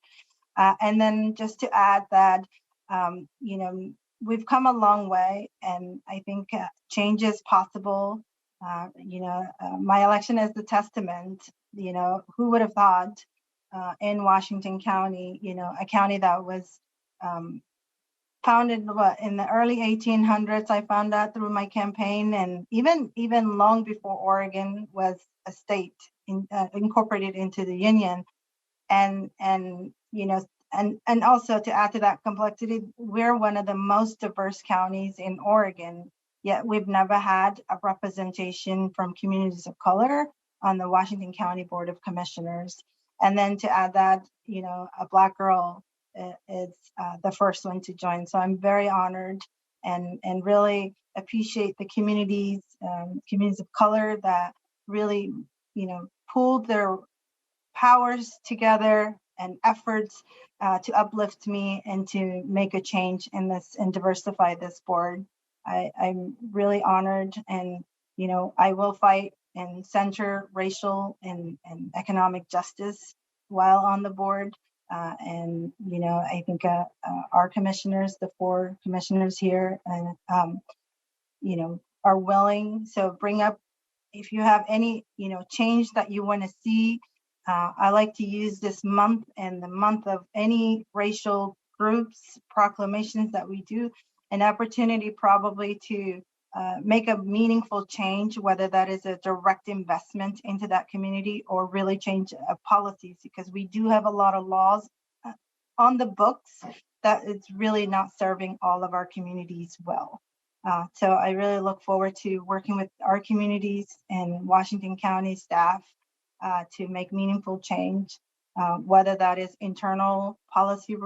Speaker 15: And then just to add that, you know, we've come a long way, and I think change is possible. You know, my election is the testament. You know, who would have thought in Washington County, you know, a county that was founded in the early 1800s. I found out through my campaign, and even long before Oregon was a state incorporated into the Union, and you know. And also to add to that complexity, we're one of the most diverse counties in Oregon, yet we've never had a representation from communities of color on the Washington County Board of Commissioners. And then to add that, you know, a Black girl is the first one to join. So I'm very honored and really appreciate the communities of color that really, you know, pulled their powers together and efforts to uplift me and to make a change in this and diversify this board. I'm really honored, and you know, I will fight and center racial and economic justice while on the board. And you know, I think our commissioners, the 4 commissioners here, and you know, are willing. So bring up if you have any, you know, change that you want to see. I like to use this month and the month of any racial groups proclamations that we do, an opportunity probably to make a meaningful change, whether that is a direct investment into that community or really change policies, because we do have a lot of laws on the books that it's really not serving all of our communities well. So I really look forward to working with our communities and Washington County staff to make meaningful change, whether that is internal policy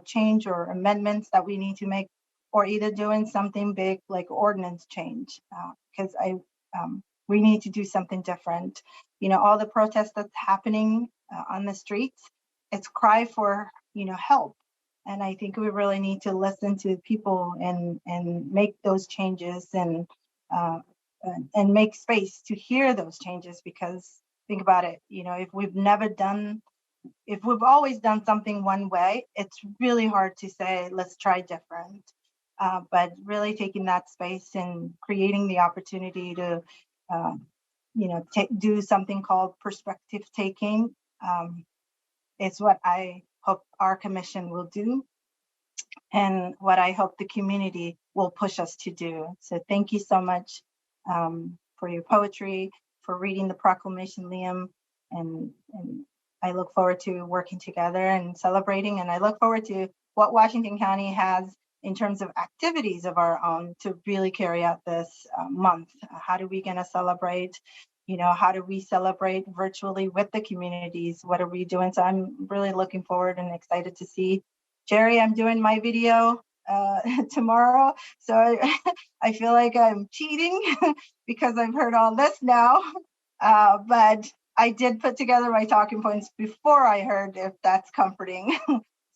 Speaker 15: change or amendments that we need to make, or either doing something big like ordinance change, because we need to do something different. You know, all the protests that's happening on the streets, it's cry for, you know, help. And I think we really need to listen to people and make those changes and make space to hear those changes, because think about it, you know, if we've always done something one way, it's really hard to say, let's try different. But really taking that space and creating the opportunity to, you know, do something called perspective taking is what I hope our commission will do, and what I hope the community will push us to do. So thank you so much for your poetry, for reading the proclamation, Liam, and I look forward to working together and celebrating, and I look forward to what Washington County has in terms of activities of our own to really carry out this month. How do we gonna celebrate? You know, how do we celebrate virtually with the communities? What are we doing? So I'm really looking forward and excited to see. Jerry, I'm doing my video tomorrow. So I feel like I'm cheating because I've heard all this now. But I did put together my talking points before I heard, if that's comforting.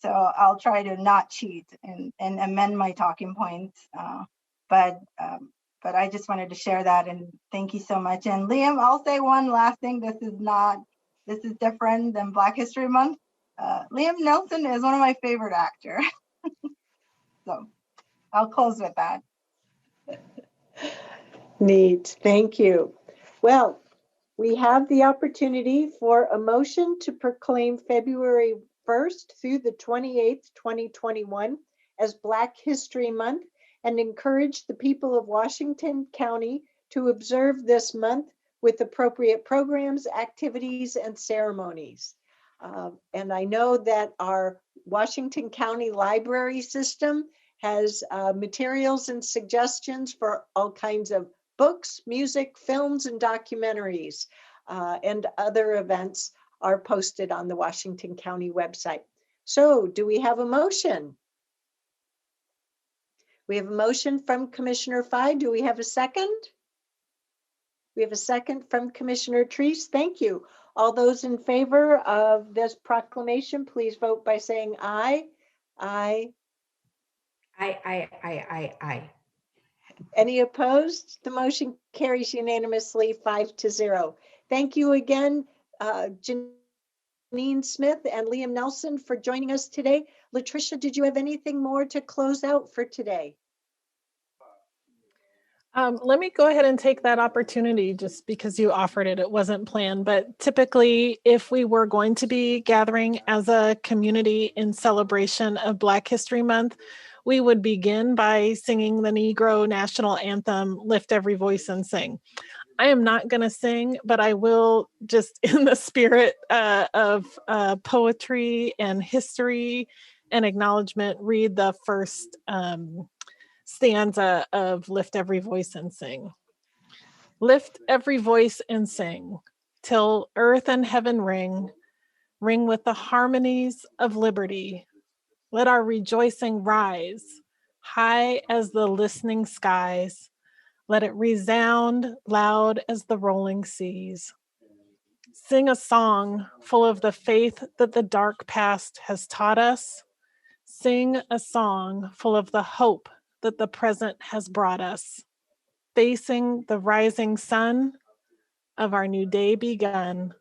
Speaker 15: So I'll try to not cheat and amend my talking points. But I just wanted to share that, and thank you so much. And Liam, I'll say one last thing. This is different than Black History Month. Liam Nelson is one of my favorite actors. So I'll close with that.
Speaker 1: Neat, thank you. Well, we have the opportunity for a motion to proclaim February 1st through the 28th, 2021 as Black History Month and encourage the people of Washington County to observe this month with appropriate programs, activities, and ceremonies. And I know that our Washington County Library System has materials and suggestions for all kinds of books, music, films, and documentaries, and other events are posted on the Washington County website. So do we have a motion? We have a motion from Commissioner Fye. Do we have a second? We have a second from Commissioner Treese. Thank you. All those in favor of this proclamation, please vote by saying aye. Aye.
Speaker 14: Aye.
Speaker 1: Any opposed? The motion carries unanimously 5-0. Thank you again, Janine Smith and Liam Nelson, for joining us today. Latricia, did you have anything more to close out for today?
Speaker 11: Let me go ahead and take that opportunity just because you offered it. It wasn't planned, but typically if we were going to be gathering as a community in celebration of Black History Month, we would begin by singing the Negro National Anthem, Lift Every Voice and Sing. I am not going to sing, but I will, just in the spirit of poetry and history and acknowledgement, read the first stanza of Lift Every Voice and Sing. Lift every voice and sing, till earth and heaven ring with the harmonies of liberty. Let our rejoicing rise, high as the listening skies. Let it resound loud as the rolling seas. Sing a song full of the faith that the dark past has taught us. Sing a song full of the hope that the present has brought us. Facing the rising sun of our new day begun,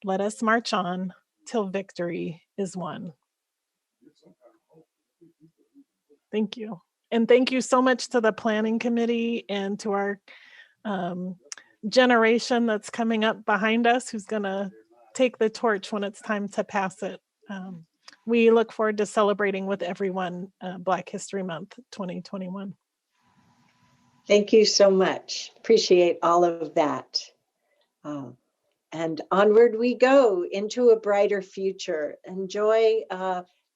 Speaker 11: let us march on till victory is won. Thank you. And thank you so much to the planning committee and to our generation that's coming up behind us, who's going to take the torch when it's time to pass it. We look forward to celebrating with everyone Black History Month 2021.
Speaker 1: Thank you so much. Appreciate all of that. And onward we go into a brighter future. Enjoy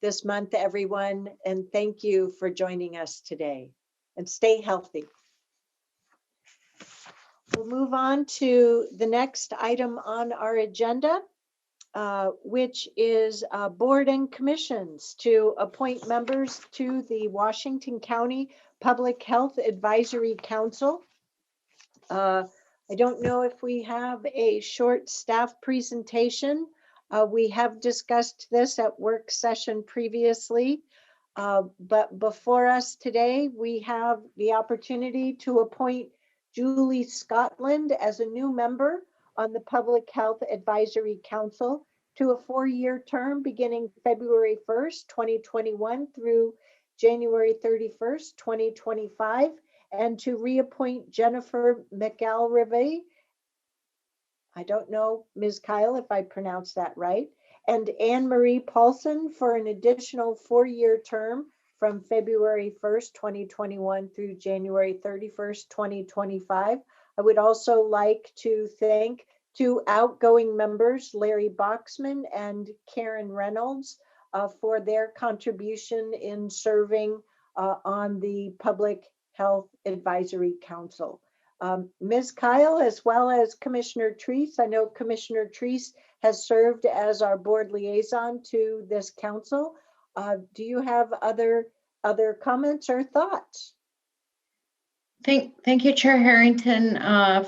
Speaker 1: this month, everyone, and thank you for joining us today. And stay healthy. We'll move on to the next item on our agenda, which is board and commissions to appoint members to the Washington County Public Health Advisory Council. I don't know if we have a short staff presentation. We have discussed this at work session previously, but before us today, we have the opportunity to appoint Julie Scotland as a new member on the Public Health Advisory Council to a 4-year term beginning February 1st, 2021 through January 31st, 2025, and to reappoint Jennifer McElravy. I don't know, Ms. Kyle, if I pronounced that right, and Anne Marie Paulson for an additional 4-year term from February 1st, 2021 through January 31st, 2025. I would also like to thank 2 outgoing members, Larry Boxman and Karen Reynolds, for their contribution in serving on the Public Health Advisory Council. Ms. Kyle, as well as Commissioner Treese, I know Commissioner Treese has served as our board liaison to this council. Do you have other comments or thoughts?
Speaker 16: Thank you, Chair Harrington.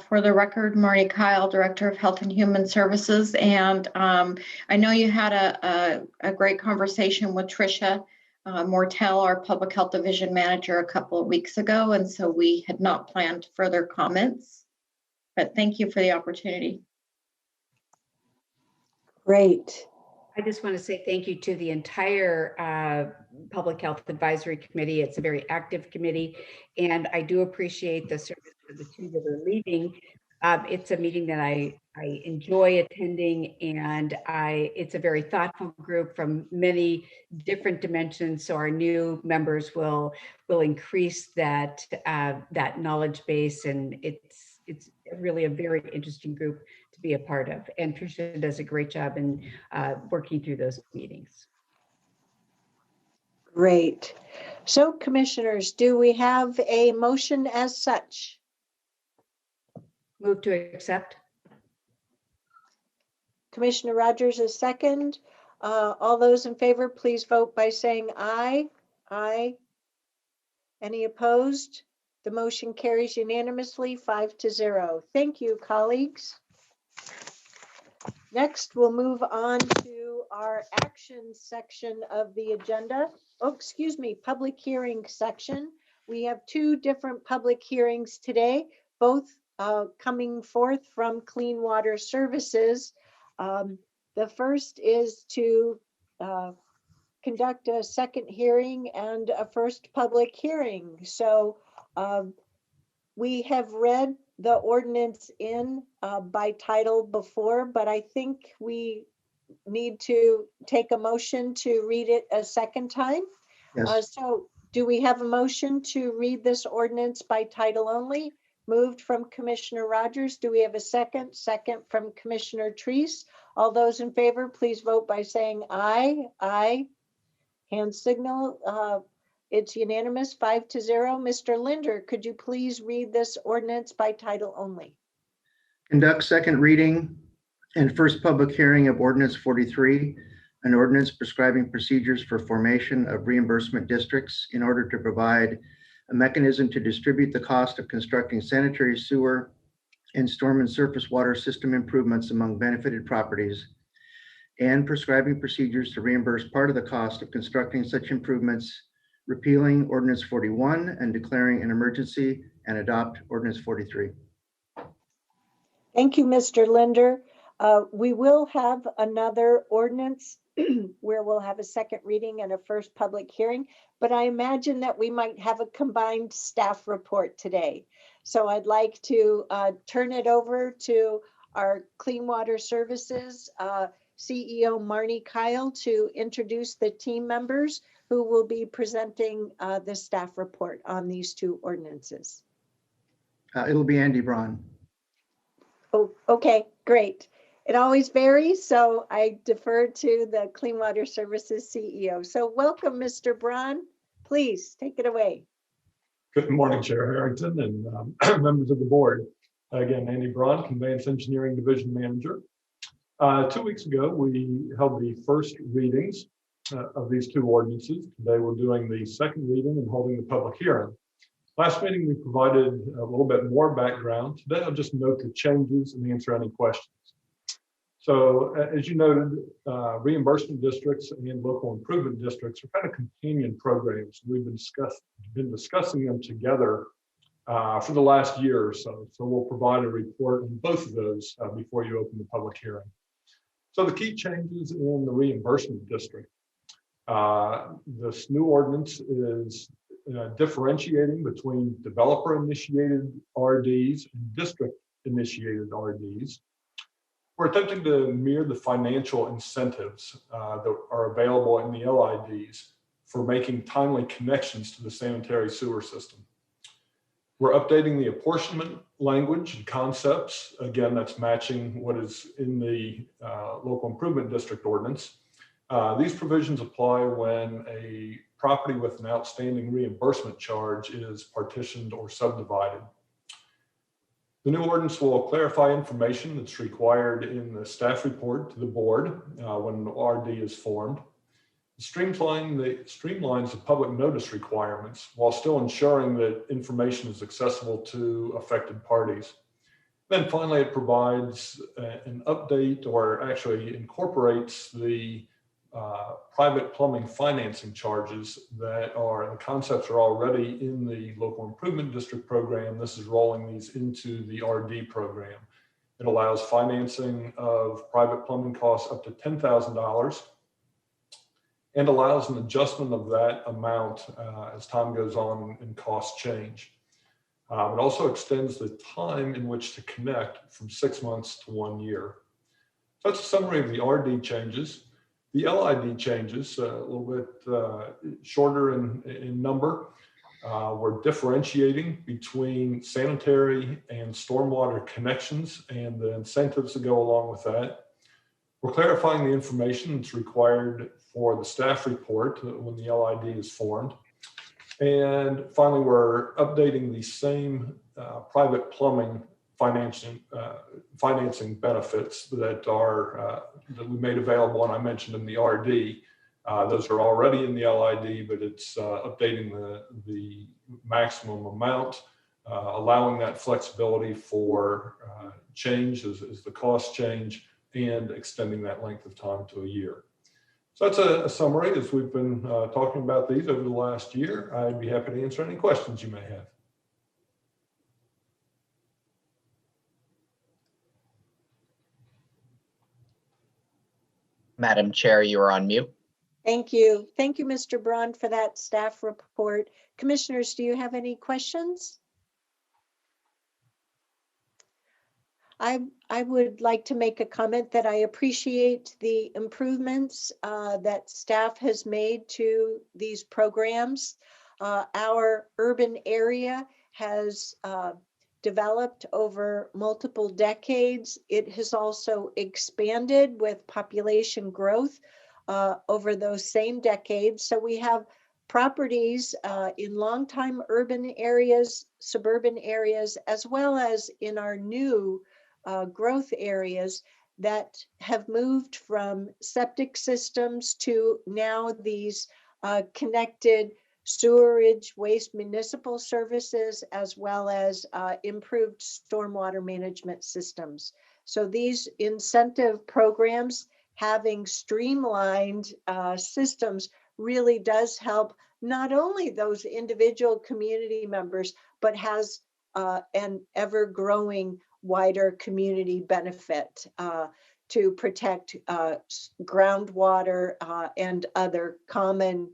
Speaker 16: For the record, Marty Kyle, Director of Health and Human Services. And I know you had a great conversation with Tricia Mortel, our Public Health Division Manager, a couple of weeks ago. And so we had not planned further comments, but thank you for the opportunity.
Speaker 1: Great.
Speaker 14: I just want to say thank you to the entire Public Health Advisory Committee. It's a very active committee, and I do appreciate the service of the two that are leaving. It's a meeting that I enjoy attending, and it's a very thoughtful group from many different dimensions. So our new members will increase that knowledge base, and it's really a very interesting group to be a part of. And Tricia does a great job in working through those meetings.
Speaker 1: Great. So commissioners, do we have a motion as such?
Speaker 14: Move to accept.
Speaker 1: Commissioner Rogers is second. All those in favor, please vote by saying aye. Aye. Any opposed? The motion carries unanimously 5-0. Thank you, colleagues. Next, we'll move on to our action section of the agenda. Oh, excuse me, public hearing section. We have two different public hearings today, both coming forth from Clean Water Services. The first is to conduct a second hearing and a first public hearing. So we have read the ordinance in by title before, but I think we need to take a motion to read it a second time.
Speaker 17: Yes.
Speaker 1: So do we have a motion to read this ordinance by title only? Moved from Commissioner Rogers. Do we have a second? Second from Commissioner Treese. All those in favor, please vote by saying aye. Aye. Hand signal. It's unanimous 5-0. Mr. Linder, could you please read this ordinance by title only?
Speaker 17: Conduct second reading and first public hearing of ordinance 43, an ordinance prescribing procedures for formation of reimbursement districts in order to provide a mechanism to distribute the cost of constructing sanitary sewer and storm and surface water system improvements among benefited properties, and prescribing procedures to reimburse part of the cost of constructing such improvements, repealing ordinance 41 and declaring an emergency, and adopt ordinance 43.
Speaker 1: Thank you, Mr. Linder. We will have another ordinance where we'll have a second reading and a first public hearing, but I imagine that we might have a combined staff report today. So I'd like to turn it over to our Clean Water Services CEO Marnie Kyle to introduce the team members who will be presenting the staff report on these two ordinances.
Speaker 17: It'll be Andy Braun.
Speaker 1: Oh, okay, great. It always varies, so I defer to the Clean Water Services CEO. So welcome, Mr. Braun. Please take it away.
Speaker 18: Good morning, Chair Harrington and members of the board. Again, Andy Braun, Conveyance Engineering Division Manager. 2 weeks ago, we held the first readings of these two ordinances. Today, we're doing the second reading and holding the public hearing. Last meeting, we provided a little bit more background. Today, I'll just note the changes and answer any questions. So as you noted, reimbursement districts and local improvement districts are kind of companion programs. We've been discussing them together for the last year or so. So we'll provide a report on both of those before you open the public hearing. So the key changes in the reimbursement district. This new ordinance is differentiating between developer-initiated RDs and district-initiated RDs. We're attempting to mirror the financial incentives that are available in the LIDs for making timely connections to the sanitary sewer system. We're updating the apportionment language and concepts. Again, that's matching what is in the local improvement district ordinance. These provisions apply when a property with an outstanding reimbursement charge is partitioned or subdivided. The new ordinance will clarify information that's required in the staff report to the board when the RD is formed. Streamlines the public notice requirements while still ensuring that information is accessible to affected parties. Then finally, it provides an update, or actually incorporates the private plumbing financing charges that are, the concepts are already in the local improvement district program. This is rolling these into the RD program. It allows financing of private plumbing costs up to $10,000 and allows an adjustment of that amount as time goes on and costs change. It also extends the time in which to connect from 6 months to 1 year. So that's a summary of the RD changes. The LID changes, a little bit shorter in number. We're differentiating between sanitary and stormwater connections and the incentives that go along with that. We're clarifying the information that's required for the staff report when the LID is formed. And finally, we're updating the same private plumbing financing benefits that we made available and I mentioned in the RD. Those are already in the LID, but it's updating the maximum amount, allowing that flexibility for change as the costs change and extending that length of time to a year. So that's a summary as we've been talking about these over the last year. I'd be happy to answer any questions you may have.
Speaker 2: Madam Chair, you are on mute.
Speaker 1: Thank you. Thank you, Mr. Braun, for that staff report. Commissioners, do you have any questions? I would like to make a comment that I appreciate the improvements that staff has made to these programs. Our urban area has developed over multiple decades. It has also expanded with population growth over those same decades. So we have properties in longtime urban areas, suburban areas, as well as in our new growth areas that have moved from septic systems to now these connected sewerage, waste municipal services, as well as improved stormwater management systems. So these incentive programs, having streamlined systems, really does help not only those individual community members, but has an ever-growing wider community benefit to protect groundwater and other common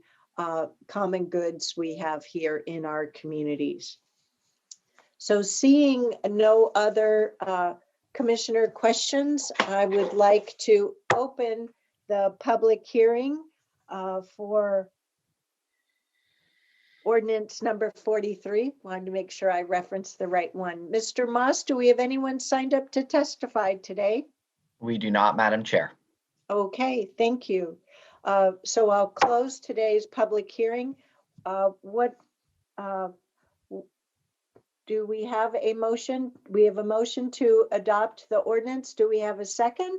Speaker 1: goods we have here in our communities. So seeing no other commissioner questions, I would like to open the public hearing for ordinance number 43. Wanted to make sure I referenced the right one. Mr. Moss, do we have anyone signed up to testify today?
Speaker 2: We do not, Madam Chair.
Speaker 1: Okay, thank you. So I'll close today's public hearing. Do we have a motion? We have a motion to adopt the ordinance. Do we have a second?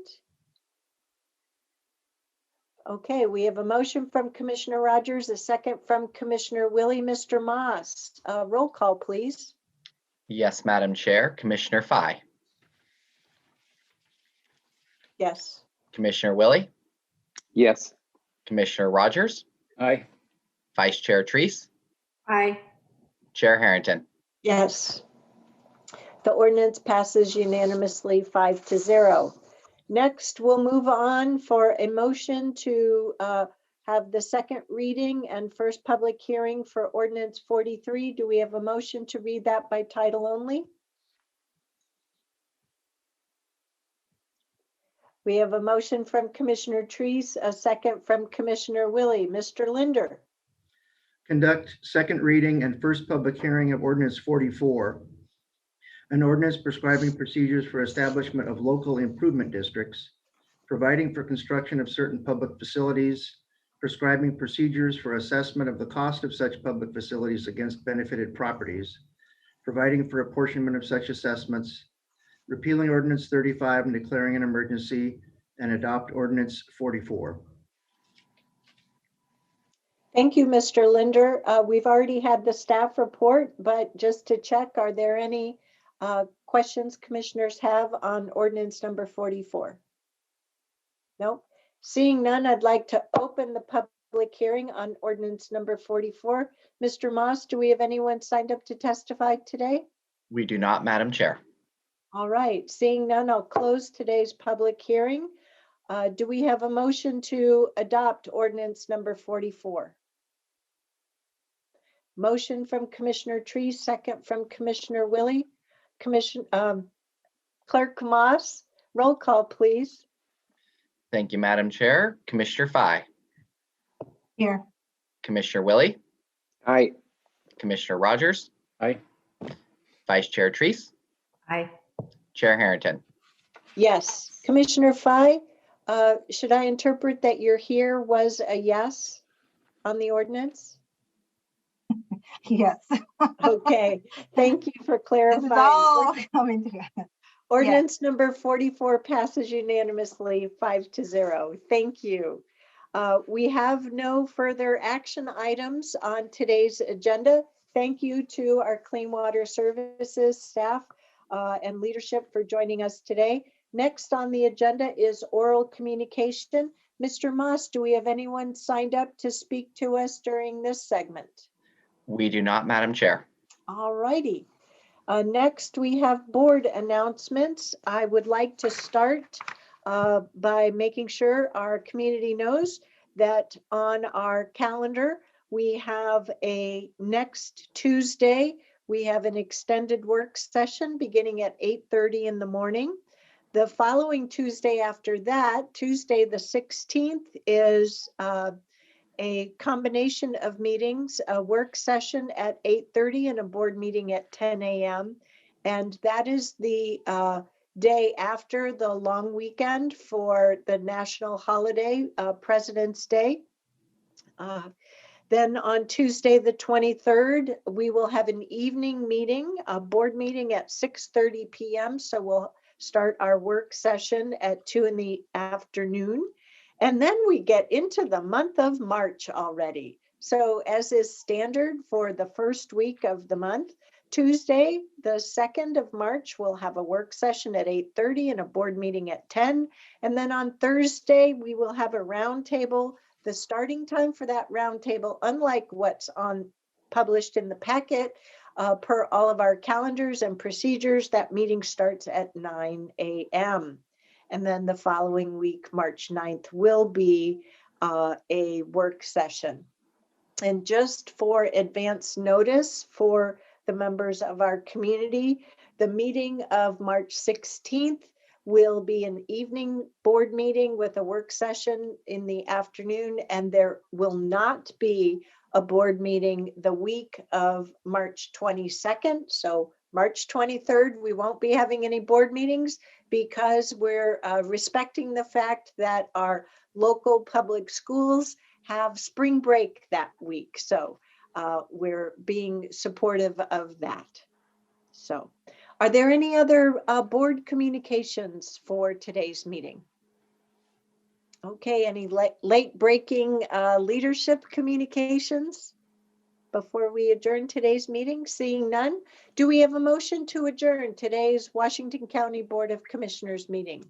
Speaker 1: Okay, we have a motion from Commissioner Rogers, a second from Commissioner Willie. Mr. Moss, roll call, please.
Speaker 2: Yes, Madam Chair. Commissioner Fye.
Speaker 1: Yes.
Speaker 2: Commissioner Willie.
Speaker 9: Yes.
Speaker 2: Commissioner Rogers.
Speaker 8: Aye.
Speaker 2: Vice Chair Treese.
Speaker 14: Aye.
Speaker 2: Chair Harrington.
Speaker 1: Yes. The ordinance passes unanimously 5-0. Next, we'll move on for a motion to have the second reading and first public hearing for ordinance 43. Do we have a motion to read that by title only? We have a motion from Commissioner Treese, a second from Commissioner Willie. Mr. Linder.
Speaker 17: Conduct second reading and first public hearing of ordinance 44. An ordinance prescribing procedures for establishment of local improvement districts, providing for construction of certain public facilities, prescribing procedures for assessment of the cost of such public facilities against benefited properties, providing for apportionment of such assessments, repealing ordinance 35 and declaring an emergency, and adopt ordinance 44.
Speaker 1: Thank you, Mr. Linder. We've already had the staff report, but just to check, are there any questions commissioners have on ordinance number 44? Nope. Seeing none, I'd like to open the public hearing on ordinance number 44. Mr. Moss, do we have anyone signed up to testify today?
Speaker 2: We do not, Madam Chair.
Speaker 1: All right, seeing none, I'll close today's public hearing. Do we have a motion to adopt ordinance number 44? Motion from Commissioner Tree, second from Commissioner Willie. Clerk Moss, roll call, please.
Speaker 2: Thank you, Madam Chair. Commissioner Fye,
Speaker 15: Here.
Speaker 2: Commissioner Willie,
Speaker 9: Aye.
Speaker 2: Commissioner Rogers,
Speaker 8: Aye.
Speaker 2: Vice Chair Treese,
Speaker 14: Aye.
Speaker 2: Chair Harrington.
Speaker 1: Yes. Commissioner Fye, should I interpret that your here was a yes on the ordinance?
Speaker 15: Yes.
Speaker 1: Okay, thank you for
Speaker 15: This
Speaker 1: clarifying.
Speaker 15: is all coming together.
Speaker 1: Ordinance number 44 passes unanimously 5-0. Thank you. We have no further action items on today's agenda. Thank you to our Clean Water Services staff and leadership for joining us today. Next on the agenda is oral communication. Mr. Moss, do we have anyone signed up to speak to us during this segment?
Speaker 2: We do not, Madam Chair.
Speaker 1: All righty. Next, we have board announcements. I would like to start by making sure our community knows that on our calendar, we have a next Tuesday, we have an extended work session beginning at 8:30 in the morning. The following Tuesday after that, Tuesday the 16th, is a combination of meetings, a work session at 8:30 and a board meeting at 10 a.m. And that is the day after the long weekend for the national holiday, President's Day. Then on Tuesday, the 23rd, we will have an evening meeting, a board meeting at 6:30 p.m. So we'll start our work session at 2 in the afternoon. And then we get into the month of March already. So as is standard for the first week of the month, Tuesday, the 2nd of March, we'll have a work session at 8:30 and a board meeting at 10. And then on Thursday, we will have a roundtable. The starting time for that roundtable, unlike what's published in the packet, per all of our calendars and procedures, that meeting starts at 9 a.m. And then the following week, March 9th, will be a work session. And just for advance notice for the members of our community, the meeting of March 16th will be an evening board meeting with a work session in the afternoon, and there will not be a board meeting the week of March 22nd. So March 23rd, we won't be having any board meetings because we're respecting the fact that our local public schools have spring break that week. So we're being supportive of that. So are there any other board communications for today's meeting? Okay, any late breaking leadership communications before we adjourn today's meeting? Seeing none, do we have a motion to adjourn today's Washington County Board of Commissioners meeting?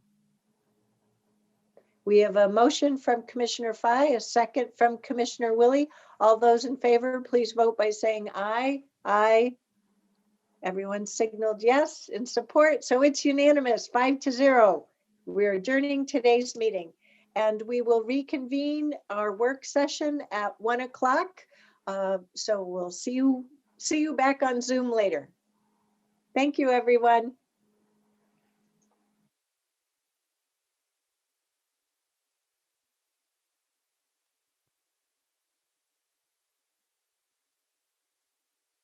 Speaker 1: We have a motion from Commissioner Fye, a second from Commissioner Willie. All those in favor, please vote by saying aye. Aye. Everyone signaled yes in support, so it's unanimous, 5-0. We're adjourning today's meeting, and we will reconvene our work session at 1 o'clock. So we'll see you back on Zoom later. Thank you, everyone.